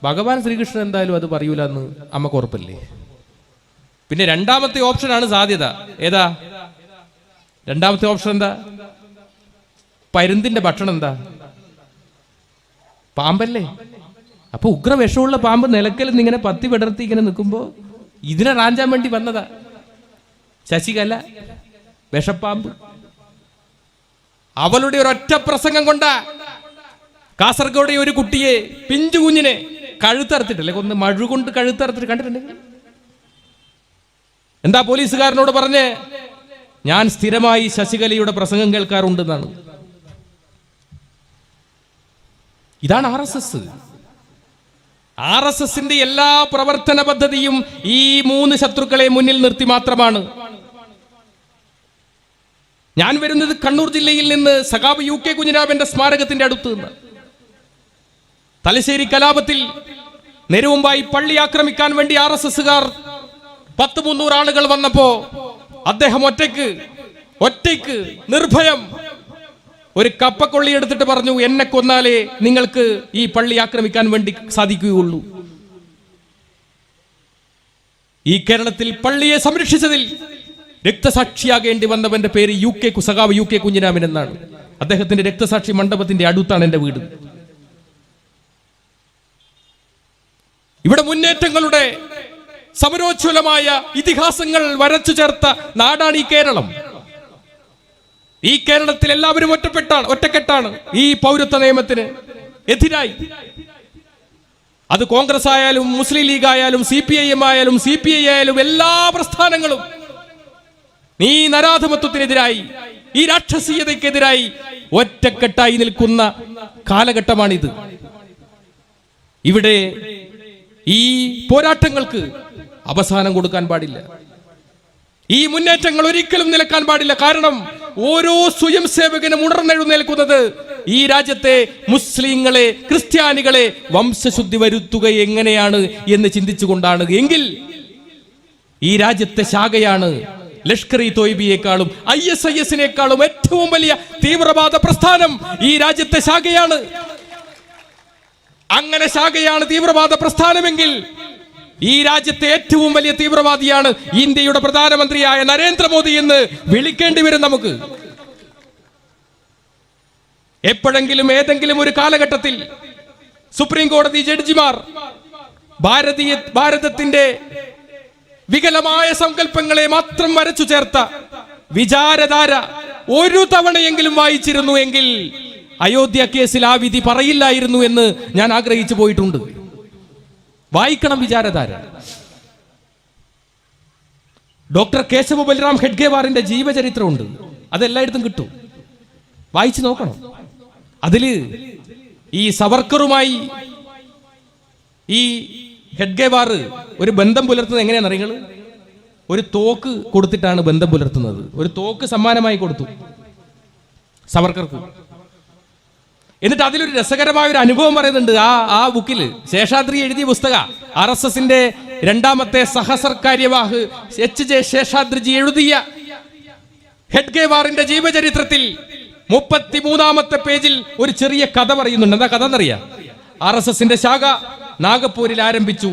ഭഗവാൻ ശ്രീകൃഷ്ണൻ എന്തായാലും അത് പറയൂല എന്ന് അമ്മക്ക് ഉറപ്പല്ലേ? പിന്നെ രണ്ടാമത്തെ ഓപ്ഷനാണ് സാധ്യത. ഏതാ രണ്ടാമത്തെ ഓപ്ഷൻ? എന്താ? പരുന്തിന്റെ ഭക്ഷണം എന്താ? പാമ്പല്ലേ? അപ്പൊ ഉഗ്ര വിഷമുള്ള പാമ്പ് നിലക്കൽ ഇങ്ങനെ പത്തി വിടർത്തി ഇങ്ങനെ നിൽക്കുമ്പോ ഇതിനെ റാഞ്ചാൻ വേണ്ടി വന്നതാ ശശികല, വിഷപ്പാമ്പ്. അവളുടെ ഒരൊറ്റ പ്രസംഗം കൊണ്ടാ കാസർഗോഡ് ഒരു കുട്ടിയെ, പിഞ്ചു കുഞ്ഞിനെ കഴുത്തറുത്തിട്ടല്ലേ കൊന്ന്, മഴുകൊണ്ട് കഴുത്തറുത്തിട്ട് കണ്ടിട്ടുണ്ടെങ്കിൽ. എന്താ പോലീസുകാരനോട് പറഞ്ഞേ? ഞാൻ സ്ഥിരമായി ശശികലയുടെ പ്രസംഗം കേൾക്കാറുണ്ടെന്നാണ്. ഇതാണ് RSSന്റെ എല്ലാ പ്രവർത്തന പദ്ധതിയും ഈ 3 ശത്രുക്കളെ മുന്നിൽ നിർത്തി മാത്രമാണ്. ഞാൻ വരുന്നത് കണ്ണൂർ ജില്ലയിൽ നിന്ന് സഖാബ് UK കുഞ്ഞിരാമന്റെ സ്മാരകത്തിന്റെ അടുത്ത് നിന്ന്. തലശ്ശേരി കലാപത്തിൽ നെരുവുമ്പായി പള്ളി ആക്രമിക്കാൻ വേണ്ടി RSSകാർ 100-300 ആളുകൾ വന്നപ്പോ അദ്ദേഹം ഒറ്റയ്ക്ക് നിർഭയം ഒരു കപ്പക്കൊള്ളി എടുത്തിട്ട് പറഞ്ഞു, എന്നെ കൊന്നാലേ നിങ്ങൾക്ക് ഈ പള്ളി ആക്രമിക്കാൻ വേണ്ടി സാധിക്കുകയുള്ളൂ. ഈ കേരളത്തിൽ പള്ളിയെ സംരക്ഷിച്ചതിൽ രക്തസാക്ഷിയാകേണ്ടി വന്നവന്റെ പേര് സഖാവ് UK കുഞ്ഞിരാമൻ എന്നാണ്. അദ്ദേഹത്തിന്റെ രക്തസാക്ഷി മണ്ഡപത്തിന്റെ അടുത്താണ് എന്റെ വീട്. ഇവിടെ മുന്നേറ്റങ്ങളുടെ സമരോജ്വലമായ ഇതിഹാസങ്ങൾ വരച്ചു ചേർത്ത നാടാണ് ഈ കേരളം. ഈ കേരളത്തിൽ എല്ലാവരും ഒറ്റക്കെട്ടാണ് ഈ പൗരത്വ നിയമത്തിന് എതിരായി. അത് കോൺഗ്രസ് ആയാലും മുസ്ലിം ലീഗ് ആയാലും CPIM ആയാലും CPI ആയാലും എല്ലാ പ്രസ്ഥാനങ്ങളും ഈ നരാധമത്വത്തിനെതിരായി, ഈ രാക്ഷസീയതയ്ക്കെതിരായി ഒറ്റക്കെട്ടായി നിൽക്കുന്ന കാലഘട്ടമാണിത്. ഇവിടെ ഈ പോരാട്ടങ്ങൾക്ക് അവസാനം കൊടുക്കാൻ പാടില്ല. ഈ മുന്നേറ്റങ്ങൾ ഒരിക്കലും നിലക്കാൻ പാടില്ല. കാരണം ഓരോ സ്വയം സേവകനും ഉണർന്നെഴുന്നേൽക്കുന്നത് ഈ രാജ്യത്തെ മുസ്ലിങ്ങളെ, ക്രിസ്ത്യാനികളെ വംശശുദ്ധി വരുത്തുക എങ്ങനെയാണ് എന്ന് ചിന്തിച്ചുകൊണ്ടാണ്. എങ്കിൽ ഈ രാജ്യത്തെ ശാഖയാണ് ലഷ്കർ-ഇ തോയ്ബിയേക്കാളും ISISനേക്കാളും ഏറ്റവും വലിയ തീവ്രവാദ പ്രസ്ഥാനം ഈ രാജ്യത്തെ ശാഖയാണ്. അങ്ങനെ ശാഖയാണ് തീവ്രവാദ പ്രസ്ഥാനമെങ്കിൽ ഈ രാജ്യത്തെ ഏറ്റവും വലിയ തീവ്രവാദിയാണ് ഇന്ത്യയുടെ പ്രധാനമന്ത്രിയായ നരേന്ദ്രമോദി എന്ന് വിളിക്കേണ്ടി വരും നമുക്ക്. എപ്പോഴെങ്കിലും ഏതെങ്കിലും ഒരു കാലഘട്ടത്തിൽ സുപ്രീം കോടതി ജഡ്ജിമാർ ഭാരതത്തിന്റെ വികലമായ സങ്കല്പങ്ങളെ മാത്രം വരച്ചു ചേർത്ത വിചാരധാര ഒരു തവണയെങ്കിലും വായിച്ചിരുന്നു എങ്കിൽ അയോധ്യ കേസിൽ ആ വിധി പറയില്ലായിരുന്നു എന്ന് ഞാൻ ആഗ്രഹിച്ചു പോയിട്ടുണ്ട്. വായിക്കണം വിചാരധാര. ഡോക്ടർ കേശവ ബൽറാം ഹെഡ്ഗേവാറിന്റെ ജീവചരിത്രമുണ്ട്. അതെല്ലായിടത്തും കിട്ടും, വായിച്ചു നോക്കണം. അതില് ഈ സവർക്കറുമായി ഈ ഹെഡ്ഗേവാർ ഒരു ബന്ധം പുലർത്തുന്നത് എങ്ങനെയാണെന്ന് അറിയുന്നത്? ഒരു തോക്ക് കൊടുത്തിട്ടാണ് ബന്ധം പുലർത്തുന്നത്. ഒരു തോക്ക് സമ്മാനമായി കൊടുത്തു സവർക്കർക്ക്. എന്നിട്ട് അതിലൊരു രസകരമായ ഒരു അനുഭവം പറയുന്നുണ്ട്. ആ ബുക്കിൽ ശേഷാദ്രി എഴുതിയ പുസ്തക RSSന്റെ രണ്ടാമത്തെ സഹസർക്കാര്യവാഹ് HJ ശേഷാദ്രിജി എഴുതിയ ഹെഡ്ഗേവാറിന്റെ ജീവചരിത്രത്തിൽ 33-ാമത്തെ പേജിൽ ഒരു ചെറിയ കഥ പറയുന്നുണ്ട്. എന്താ കഥ എന്നറിയാം? RSSന്റെ ശാഖ നാഗപ്പൂരിൽ ആരംഭിച്ചു.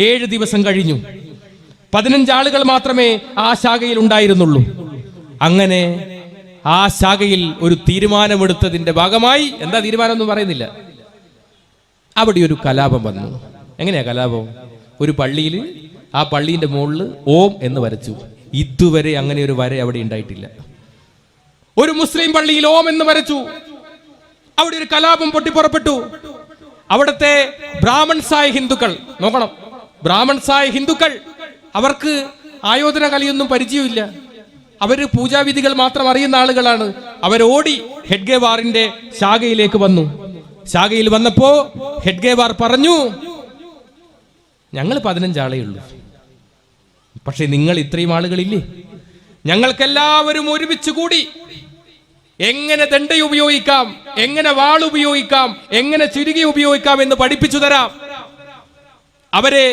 7 ദിവസം കഴിഞ്ഞു. 15 ആളുകൾ മാത്രമേ ആ ശാഖയിൽ ഉണ്ടായിരുന്നുള്ളൂ. അങ്ങനെ ആ ശാഖയിൽ ഒരു തീരുമാനമെടുത്തതിന്റെ ഭാഗമായി, എന്താ തീരുമാനം ഒന്നും പറയുന്നില്ല, അവിടെ ഒരു കലാപം വന്നു. എങ്ങനെയാ കലാപം? ഒരു പള്ളിയിൽ, ആ പള്ളിന്റെ മുകളിൽ ഓം എന്ന് വരച്ചു. ഇതുവരെ അങ്ങനെ ഒരു വര അവിടെ ഉണ്ടായിട്ടില്ല. ഒരു മുസ്ലിം പള്ളിയിൽ ഓം എന്ന് വരച്ചു. അവിടെ ഒരു കലാപം പൊട്ടിപ്പുറപ്പെട്ടു. അവിടുത്തെ ബ്രാഹ്മൺസായ ഹിന്ദുക്കൾ, നോക്കണം, ബ്രാഹ്മൺസായ ഹിന്ദുക്കൾ, അവർക്ക് ആയോധന കലയൊന്നും പരിചയമില്ല. അവര് പൂജാവിധികൾ മാത്രം അറിയുന്ന ആളുകളാണ്. അവരോടി ഹെഡ്ഗേവാറിന്റെ ശാഖയിലേക്ക് വന്നു. ശാഖയിൽ വന്നപ്പോ ഹെഡ്ഗേവാർ പറഞ്ഞു, ഞങ്ങൾ 15 ആളേ ഉള്ളൂ, പക്ഷെ നിങ്ങൾ ഇത്രയും ആളുകളില്ലേ? ഞങ്ങൾക്കെല്ലാവരും ഒരുമിച്ച് കൂടി എങ്ങനെ ദണ്ഡ ഉപയോഗിക്കാം, എങ്ങനെ വാൾ ഉപയോഗിക്കാം, എങ്ങനെ ചുരുകി ഉപയോഗിക്കാം എന്ന് പഠിപ്പിച്ചു തരാം. അവരെ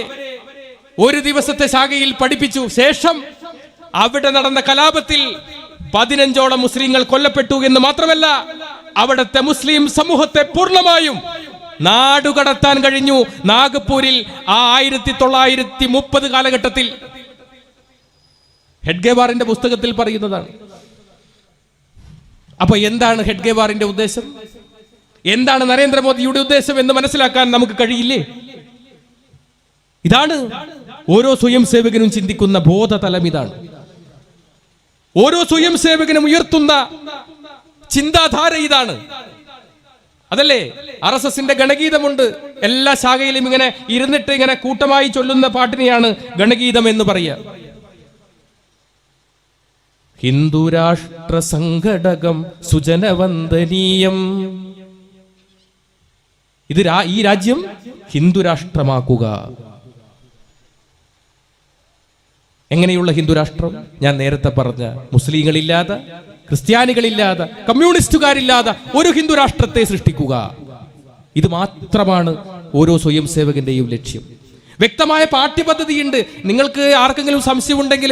ഒരു ദിവസത്തെ ശാഖയിൽ പഠിപ്പിച്ചു. ശേഷം അവിടെ നടന്ന കലാപത്തിൽ 15ഓളം മുസ്ലിങ്ങൾ കൊല്ലപ്പെട്ടു എന്ന് മാത്രമല്ല, അവിടുത്തെ മുസ്ലിം സമൂഹത്തെ പൂർണ്ണമായും നാടുകടത്താൻ കഴിഞ്ഞു. നാഗപ്പൂരിൽ ആ 1930 കാലഘട്ടത്തിൽ ഹെഡ്ഗേവാറിന്റെ പുസ്തകത്തിൽ പറയുന്നതാണ്. അപ്പൊ എന്താണ് ഹെഡ്ഗേവാറിന്റെ ഉദ്ദേശം? എന്താണ് നരേന്ദ്രമോദിയുടെ ഉദ്ദേശം എന്ന് മനസ്സിലാക്കാൻ നമുക്ക് കഴിയില്ലേ? ഇതാണ് ഓരോ സ്വയം സേവകനും ചിന്തിക്കുന്ന ബോധതലം. ഇതാണ് ഓരോ സ്വയം സേവകനും ഉയർത്തുന്ന ചിന്താധാര. ഇതാണ്. അതല്ലേ RSSന്റെ ഗണഗീതമുണ്ട്. എല്ലാ ശാഖയിലും ഇങ്ങനെ ഇരുന്നിട്ട് ഇങ്ങനെ കൂട്ടമായി ചൊല്ലുന്ന പാട്ടിനെയാണ് ഗണഗീതം എന്ന് പറയുക. ഹിന്ദുരാഷ്ട്ര സംഘടകം സുജനവന്ദനീയം. ഇത് ഈ രാജ്യം ഹിന്ദുരാഷ്ട്രമാക്കുക. എങ്ങനെയുള്ള ഹിന്ദുരാഷ്ട്രം? ഞാൻ നേരത്തെ പറഞ്ഞ മുസ്ലിങ്ങളില്ലാതെ, ക്രിസ്ത്യാനികളില്ലാതെ, കമ്മ്യൂണിസ്റ്റുകാരില്ലാതെ ഒരു ഹിന്ദുരാഷ്ട്രത്തെ സൃഷ്ടിക്കുക. ഇത് മാത്രമാണ് ഓരോ സ്വയം സേവകന്റെയും ലക്ഷ്യം. വ്യക്തമായ പാഠ്യപദ്ധതിയുണ്ട്. നിങ്ങൾക്ക് ആർക്കെങ്കിലും സംശയമുണ്ടെങ്കിൽ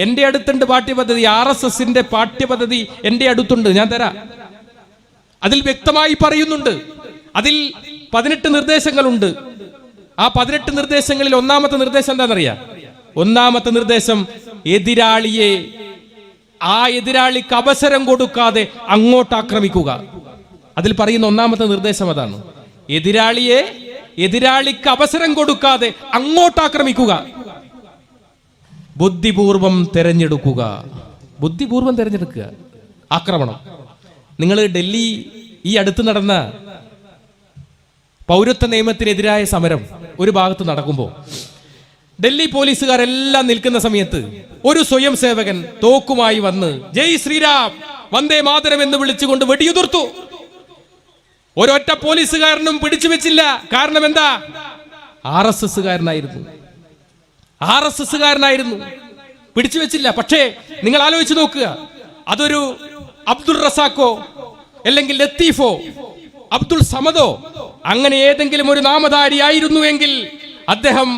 എൻ്റെ അടുത്തുണ്ട് പാഠ്യപദ്ധതി. RSSന്റെ പാഠ്യപദ്ധതി എൻ്റെ അടുത്തുണ്ട്, ഞാൻ തരാം. അതിൽ വ്യക്തമായി പറയുന്നുണ്ട്. അതിൽ 18 നിർദ്ദേശങ്ങളുണ്ട്. ആ 18 നിർദ്ദേശങ്ങളിൽ ഒന്നാമത്തെ നിർദ്ദേശം എന്താണെന്നറിയാം? ഒന്നാമത്തെ നിർദ്ദേശം, എതിരാളിക്ക് അവസരം കൊടുക്കാതെ അങ്ങോട്ട് ആക്രമിക്കുക. അതിൽ പറയുന്ന ഒന്നാമത്തെ നിർദ്ദേശം അതാണ്. എതിരാളിക്ക് അവസരം കൊടുക്കാതെ അങ്ങോട്ട് ആക്രമിക്കുക. ബുദ്ധിപൂർവം തെരഞ്ഞെടുക്കുക. ബുദ്ധിപൂർവം തെരഞ്ഞെടുക്കുക ആക്രമണം. നിങ്ങൾ ഡൽഹി ഈ അടുത്ത് നടന്ന പൗരത്വ നിയമത്തിനെതിരായ സമരം ഒരു ഭാഗത്ത് നടക്കുമ്പോൾ ഡൽഹി പോലീസുകാരെല്ലാം നിൽക്കുന്ന സമയത്ത് ഒരു സ്വയം സേവകൻ തോക്കുമായി വന്ന് ജയ് ശ്രീരാം, വന്ദേ മാതരം എന്ന് വിളിച്ചുകൊണ്ട് വെടിയുതിർത്തു. ഒരൊറ്റ പോലീസുകാരനും പിടിച്ചു വെച്ചില്ല. കാരണം എന്താ? RSSകാരനായിരുന്നു. പിടിച്ചു വെച്ചില്ല. പക്ഷേ നിങ്ങൾ ആലോചിച്ച് നോക്കുക, അതൊരു അബ്ദുൾ റസാഖോ അല്ലെങ്കിൽ ലത്തീഫോ അബ്ദുൾ സമദോ അങ്ങനെ ഏതെങ്കിലും ഒരു നാമധാരി ആയിരുന്നുവെങ്കിൽ അദ്ദേഹം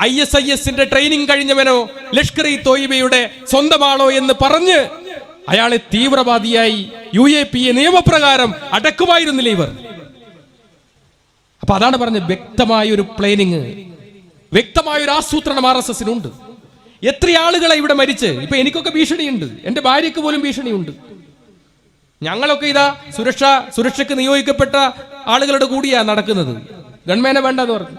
ISISന്റെ ട്രെയിനിങ് കഴിഞ്ഞവനോ ലഷ്കർ-ഇ തോയ്ബയുടെ സ്വന്തമാണോ എന്ന് പറഞ്ഞ് അയാളെ തീവ്രവാദിയായി UAPA നിയമപ്രകാരം അടക്കുമായിരുന്നില്ല ഇവർ. അപ്പൊ അതാണ് പറഞ്ഞത്, വ്യക്തമായ ഒരു പ്ലാനിങ്, വ്യക്തമായ ഒരു ആസൂത്രണം RSSനുണ്ട്. എത്ര ആളുകളെ ഇവിടെ മരിച്ച്. ഇപ്പൊ എനിക്കൊക്കെ ഭീഷണിയുണ്ട്, എന്റെ ഭാര്യയ്ക്ക് പോലും ഭീഷണിയുണ്ട്. ഞങ്ങളൊക്കെ ഇതാ സുരക്ഷയ്ക്ക് നിയോഗിക്കപ്പെട്ട ആളുകളുടെ കൂടിയാ നടക്കുന്നത്. ഗവൺമെന്റിനെ വേണ്ടെന്ന് പറഞ്ഞു.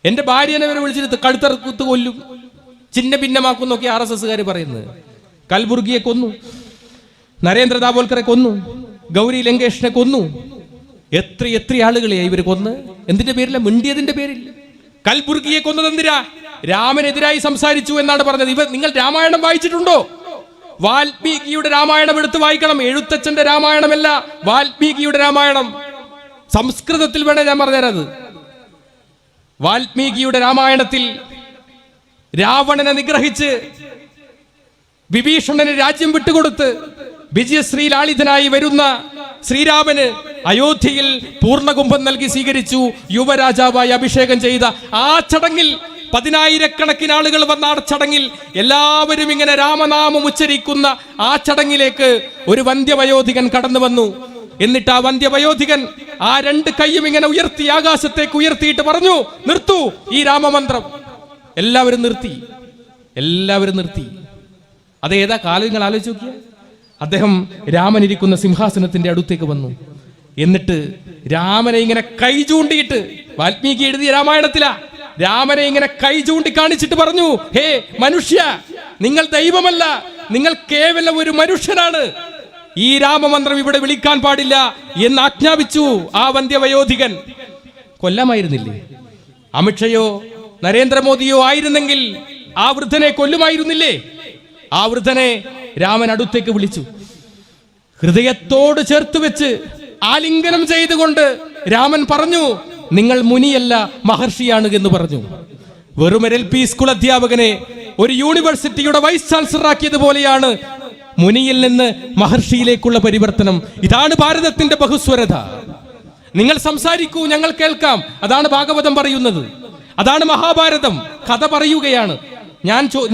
എന്റെ ഭാര്യനെ വരെ വിളിച്ചിട്ട് കഴുത്തറുത്ത് കൊല്ലും, ചിഹ്ന ഭിന്നമാക്കുന്നൊക്കെ RSSകാർ പറയുന്നത്. കൽബുർഗിയെ കൊന്നു, നരേന്ദ്ര ദാബോൽക്കറെ കൊന്നു, ഗൗരി ലങ്കേഷിനെ കൊന്നു. എത്ര ആളുകളെയാ ഇവര് കൊന്ന്? എന്തിന്റെ പേരില്ല? മിണ്ടിയതിന്റെ പേരിൽ. കൽബുർഗിയെ കൊന്നത് എന്തിനാ? രാമനെതിരായി സംസാരിച്ചു എന്നാണ് പറഞ്ഞത്. നിങ്ങൾ രാമായണം വായിച്ചിട്ടുണ്ടോ? വാൽമീകിയുടെ രാമായണം എടുത്ത് വായിക്കണം. എഴുത്തച്ഛന്റെ രാമായണമല്ല, വാൽമീകിയുടെ രാമായണം. സംസ്കൃതത്തിൽ വേണേ ഞാൻ പറഞ്ഞുതരാത്. വാൽമീകിയുടെ രാമായണത്തിൽ രാവണനെ നിഗ്രഹിച്ച് വിഭീഷണന് രാജ്യം വിട്ടുകൊടുത്ത് വിജയശ്രീലാളിതനായി വരുന്ന ശ്രീരാമന് അയോധ്യയിൽ പൂർണ്ണകുംഭം നൽകി സ്വീകരിച്ചു യുവരാജാവായി അഭിഷേകം ചെയ്ത ആ ചടങ്ങിൽ 10,000-കണക്കിന് ആളുകൾ വന്ന ആ ചടങ്ങിൽ എല്ലാവരും ഇങ്ങനെ രാമനാമം ഉച്ചരിക്കുന്ന ആ ചടങ്ങിലേക്ക് ഒരു വന്ധ്യവയോധികൻ കടന്നു വന്നു. എന്നിട്ട് ആ വന്ധ്യവയോധികൻ ആ 2 കൈയും ഇങ്ങനെ ഉയർത്തി ആകാശത്തേക്ക് ഉയർത്തിയിട്ട് പറഞ്ഞു, നിർത്തൂ ഈ രാമമന്ത്രം. എല്ലാവരും നിർത്തി. അതേതാ കാലം നിങ്ങൾ ആലോചിച്ച് നോക്കിയ. അദ്ദേഹം രാമൻ ഇരിക്കുന്ന സിംഹാസനത്തിന്റെ അടുത്തേക്ക് വന്നു. എന്നിട്ട് രാമനെ ഇങ്ങനെ കൈ ചൂണ്ടിയിട്ട്, വാൽമീകി എഴുതിയ രാമായണത്തിലാ, രാമനെ ഇങ്ങനെ കൈ ചൂണ്ടി കാണിച്ചിട്ട് പറഞ്ഞു, ഹേ മനുഷ്യ, നിങ്ങൾ ദൈവമല്ല, നിങ്ങൾ കേവലം ഒരു മനുഷ്യനാണ്. ഈ രാമമന്ത്രം ഇവിടെ വിളിക്കാൻ പാടില്ല എന്ന് ആജ്ഞാപിച്ചു ആ വന്ധ്യവയോധികൻ. കൊല്ലാമായിരുന്നില്ലേ? അമിത്ഷയോ നരേന്ദ്രമോദിയോ ആയിരുന്നെങ്കിൽ ആ വൃദ്ധനെ കൊല്ലുമായിരുന്നില്ലേ? ആ വൃദ്ധനെ രാമൻ അടുത്തേക്ക് വിളിച്ചു. ഹൃദയത്തോട് ചേർത്ത് വെച്ച് ആലിംഗനം ചെയ്തുകൊണ്ട് രാമൻ പറഞ്ഞു, നിങ്ങൾ മുനിയല്ല മഹർഷിയാണ് എന്ന് പറഞ്ഞു. വെറും LP സ്കൂൾ അധ്യാപകനെ ഒരു യൂണിവേഴ്സിറ്റിയുടെ വൈസ് ചാൻസലർ ആക്കിയതുപോലെയാണ് മുനിയിൽ നിന്ന് മഹർഷിയിലേക്കുള്ള പരിവർത്തനം. ഇതാണ് ഭാരതത്തിന്റെ ബഹുസ്വരത. നിങ്ങൾ സംസാരിക്കൂ, ഞങ്ങൾ കേൾക്കാം. അതാണ് ഭാഗവതം പറയുന്നത്, അതാണ് മഹാഭാരതം. കഥ പറയുകയാണ്.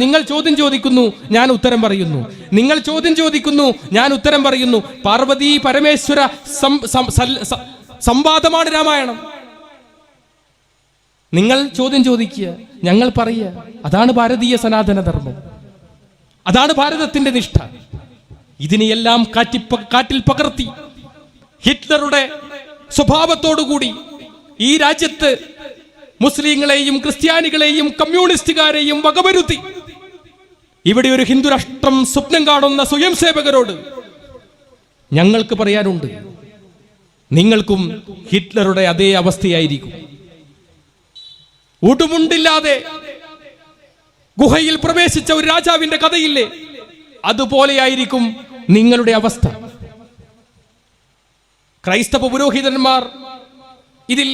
നിങ്ങൾ ചോദ്യം ചോദിക്കുന്നു, ഞാൻ ഉത്തരം പറയുന്നു. നിങ്ങൾ ചോദ്യം ചോദിക്കുന്നു, ഞാൻ ഉത്തരം പറയുന്നു. പാർവതി പരമേശ്വര സംവാദമാണ് രാമായണം. നിങ്ങൾ ചോദ്യം ചോദിക്കുക, ഞങ്ങൾ പറയുക. അതാണ് ഭാരതീയ സനാതന ധർമ്മം, അതാണ് ഭാരതത്തിന്റെ നിഷ്ഠ. ഇതിനെയെല്ലാം കാറ്റിൽ പകർത്തി ഹിറ്റ്ലറുടെ സ്വഭാവത്തോടുകൂടി ഈ രാജ്യത്ത് മുസ്ലിങ്ങളെയും ക്രിസ്ത്യാനികളെയും കമ്മ്യൂണിസ്റ്റുകാരെയും വകവരുത്തി ഇവിടെ ഒരു ഹിന്ദു രാഷ്ട്രം സ്വപ്നം കാണുന്ന സ്വയം സേവകരോട് ഞങ്ങൾക്ക് പറയാനുണ്ട്, നിങ്ങൾക്കും ഹിറ്റ്ലറുടെ അതേ അവസ്ഥയായിരിക്കും. ഉടുമുണ്ടില്ലാതെ ഗുഹയിൽ പ്രവേശിച്ച ഒരു രാജാവിന്റെ കഥയില്ലേ, അതുപോലെയായിരിക്കും നിങ്ങളുടെ അവസ്ഥ. ക്രൈസ്തവ പുരോഹിതന്മാർ ഇതിൽ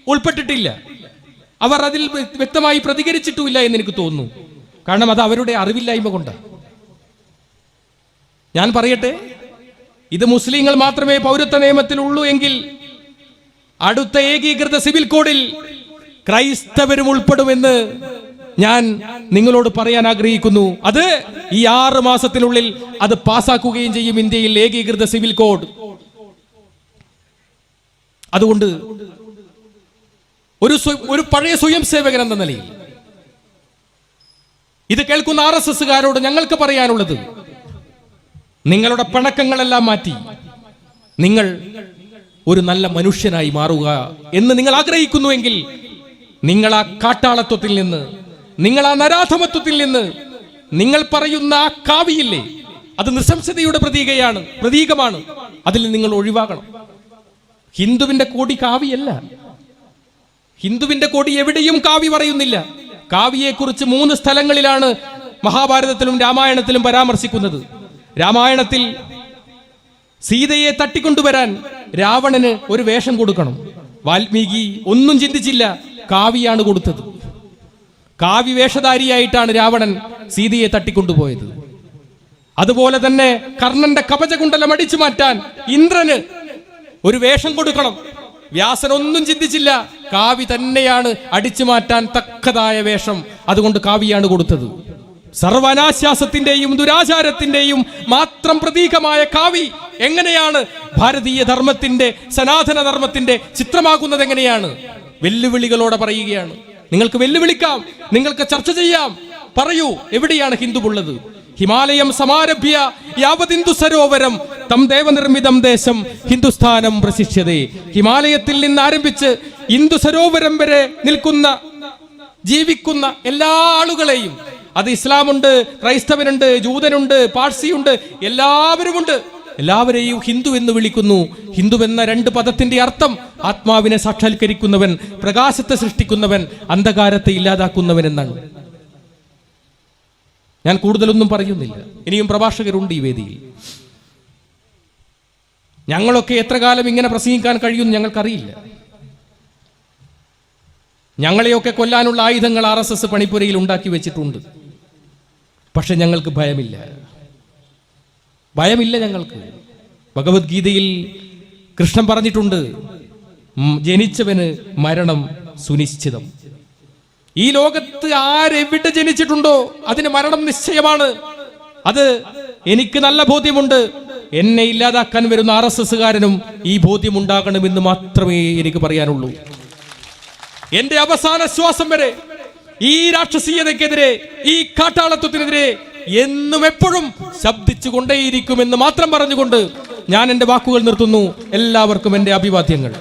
ഉൾപ്പെട്ടിട്ടില്ല. അവർ അതിൽ വ്യക്തമായി പ്രതികരിച്ചിട്ടുമില്ല എന്ന് എനിക്ക് തോന്നുന്നു. കാരണം അത് അവരുടെ അറിവില്ലായ്മ കൊണ്ടാണ്. ഞാൻ പറയട്ടെ, ഇത് മുസ്ലിങ്ങൾ മാത്രമേ പൗരത്വ നിയമത്തിലുള്ളൂ എങ്കിൽ അടുത്ത ഏകീകൃത സിവിൽ കോഡിൽ ക്രൈസ്തവരും ഉൾപ്പെടുമെന്ന് ഞാൻ നിങ്ങളോട് പറയാൻ ആഗ്രഹിക്കുന്നു. അത് ഈ 6 മാസത്തിനുള്ളിൽ അത് പാസാക്കുകയും ചെയ്യും ഇന്ത്യയിൽ ഏകീകൃത സിവിൽ കോഡ്. അതുകൊണ്ട് ഒരു പഴയ സ്വയം സേവകൻ എന്ന നിലയിൽ ഇത് കേൾക്കുന്ന RSSകാരോട് ഞങ്ങൾക്ക് പറയാനുള്ളത്, നിങ്ങളുടെ പിണക്കങ്ങളെല്ലാം മാറ്റി നിങ്ങൾ ഒരു നല്ല മനുഷ്യനായി മാറുക എന്ന് നിങ്ങൾ ആഗ്രഹിക്കുന്നുവെങ്കിൽ നിങ്ങൾ ആ കാട്ടാളത്വത്തിൽ നിന്ന്, നിങ്ങൾ ആ നരാധമത്വത്തിൽ നിന്ന്, നിങ്ങൾ പറയുന്ന ആ കാവിയില്ലേ, അത് നിസ്സംശതയുടെ പ്രതീകമാണ്. അതിൽ നിങ്ങൾ ഒഴിവാകണം. ഹിന്ദുവിന്റെ കോടി കാവിയല്ല. ഹിന്ദുവിന്റെ കോടി എവിടെയും കാവി പറയുന്നില്ല. കാവിയെക്കുറിച്ച് 3 സ്ഥലങ്ങളിലാണ് മഹാഭാരതത്തിലും രാമായണത്തിലും പരാമർശിക്കുന്നത്. രാമായണത്തിൽ സീതയെ തട്ടിക്കൊണ്ടുവരാൻ രാവണന് ഒരു വേഷം കൊടുക്കണം. വാൽമീകി ഒന്നും ചിന്തിച്ചില്ല, കാവിയാണ് കൊടുത്തത്. കാവി വേഷധാരിയായിട്ടാണ് രാവണൻ സീതയെ തട്ടിക്കൊണ്ടുപോയത്. അതുപോലെ തന്നെ കർണന്റെ കവചകുണ്ടലം അടിച്ചു മാറ്റാൻ ഇന്ദ്രന് ഒരു വേഷം കൊടുക്കണം. വ്യാസൻ ഒന്നും ചിന്തിച്ചില്ല, കാവി തന്നെയാണ് അടിച്ചു മാറ്റാൻ തക്കതായ വേഷം. അതുകൊണ്ട് കാവിയാണ് കൊടുത്തത്. സർവനാശ്വാസത്തിന്റെയും ദുരാചാരത്തിന്റെയും മാത്രം പ്രതീകമായ കാവി എങ്ങനെയാണ് ഭാരതീയ ധർമ്മത്തിന്റെ, സനാതന ധർമ്മത്തിന്റെ ചിത്രമാകുന്നത്? എങ്ങനെയാണ്? വെല്ലുവിളികളോടെ പറയുകയാണ്. നിങ്ങൾക്ക് വെല്ലുവിളിക്കാം, നിങ്ങൾക്ക് ചർച്ച ചെയ്യാം. പറയൂ, എവിടെയാണ് ഹിന്ദുവുള്ളത്? ഹിമാലയം സമാരഭ്യ യാവതിന്ദു സരോവരം തം ദേവനിർമ്മിതം ദേശം ഹിന്ദുസ്ഥാനം പ്രശിഷ്യതേ. ഹിമാലയത്തിൽ നിന്ന് ആരംഭിച്ച് ഹിന്ദു സരോവരം വരെ നിൽക്കുന്ന, ജീവിക്കുന്ന എല്ലാ ആളുകളെയും, അത് ഇസ്ലാമുണ്ട്, ക്രൈസ്തവനുണ്ട്, ജൂതനുണ്ട്, പാഴ്സിയുണ്ട്, എല്ലാവരുമുണ്ട്. എല്ലാവരെയും ഹിന്ദു എന്ന് വിളിക്കുന്നു. ഹിന്ദു എന്ന 2 പദത്തിന്റെ അർത്ഥം ആത്മാവിനെ സാക്ഷാത്കരിക്കുന്നവൻ, പ്രകാശത്തെ സൃഷ്ടിക്കുന്നവൻ, അന്ധകാരത്തെ ഇല്ലാതാക്കുന്നവൻ എന്നാണ്. ഞാൻ കൂടുതലൊന്നും പറയുന്നില്ല. ഇനിയും പ്രഭാഷകരുണ്ട് ഈ വേദിയിൽ. ഞങ്ങളൊക്കെ എത്ര കാലം ഇങ്ങനെ പ്രസംഗിക്കാൻ കഴിയുമെന്ന് ഞങ്ങൾക്കറിയില്ല. ഞങ്ങളെയൊക്കെ കൊല്ലാനുള്ള ആയുധങ്ങൾ RSS പണിപ്പുരയിൽ ഉണ്ടാക്കി വെച്ചിട്ടുണ്ട്. പക്ഷെ ഞങ്ങൾക്ക് ഭയമില്ല. ഞങ്ങൾക്ക്. ഭഗവത്ഗീതയിൽ കൃഷ്ണൻ പറഞ്ഞിട്ടുണ്ട്, ജനിച്ചവന് മരണം സുനിശ്ചിതം. ഈ ലോകത്ത് ആരെവിടെ ജനിച്ചിട്ടുണ്ടോ അതിന് മരണം നിശ്ചയമാണ്. അത് എനിക്ക് നല്ല ബോധ്യമുണ്ട്. എന്നെ ഇല്ലാതാക്കാൻ വരുന്ന RSSകാരനും ഈ ബോധ്യമുണ്ടാകണമെന്ന് മാത്രമേ എനിക്ക് പറയാനുള്ളൂ. എന്റെ അവസാന ശ്വാസം വരെ ഈ രാക്ഷസീയതയ്ക്കെതിരെ, ഈ കാട്ടാളത്വത്തിനെതിരെ എന്നും എപ്പോഴും ശബ്ദിച്ചു കൊണ്ടേയിരിക്കുമെന്ന് മാത്രം പറഞ്ഞുകൊണ്ട് ഞാൻ എന്റെ വാക്കുകൾ നിർത്തുന്നു. എല്ലാവർക്കും എന്റെ അഭിവാദ്യങ്ങൾ.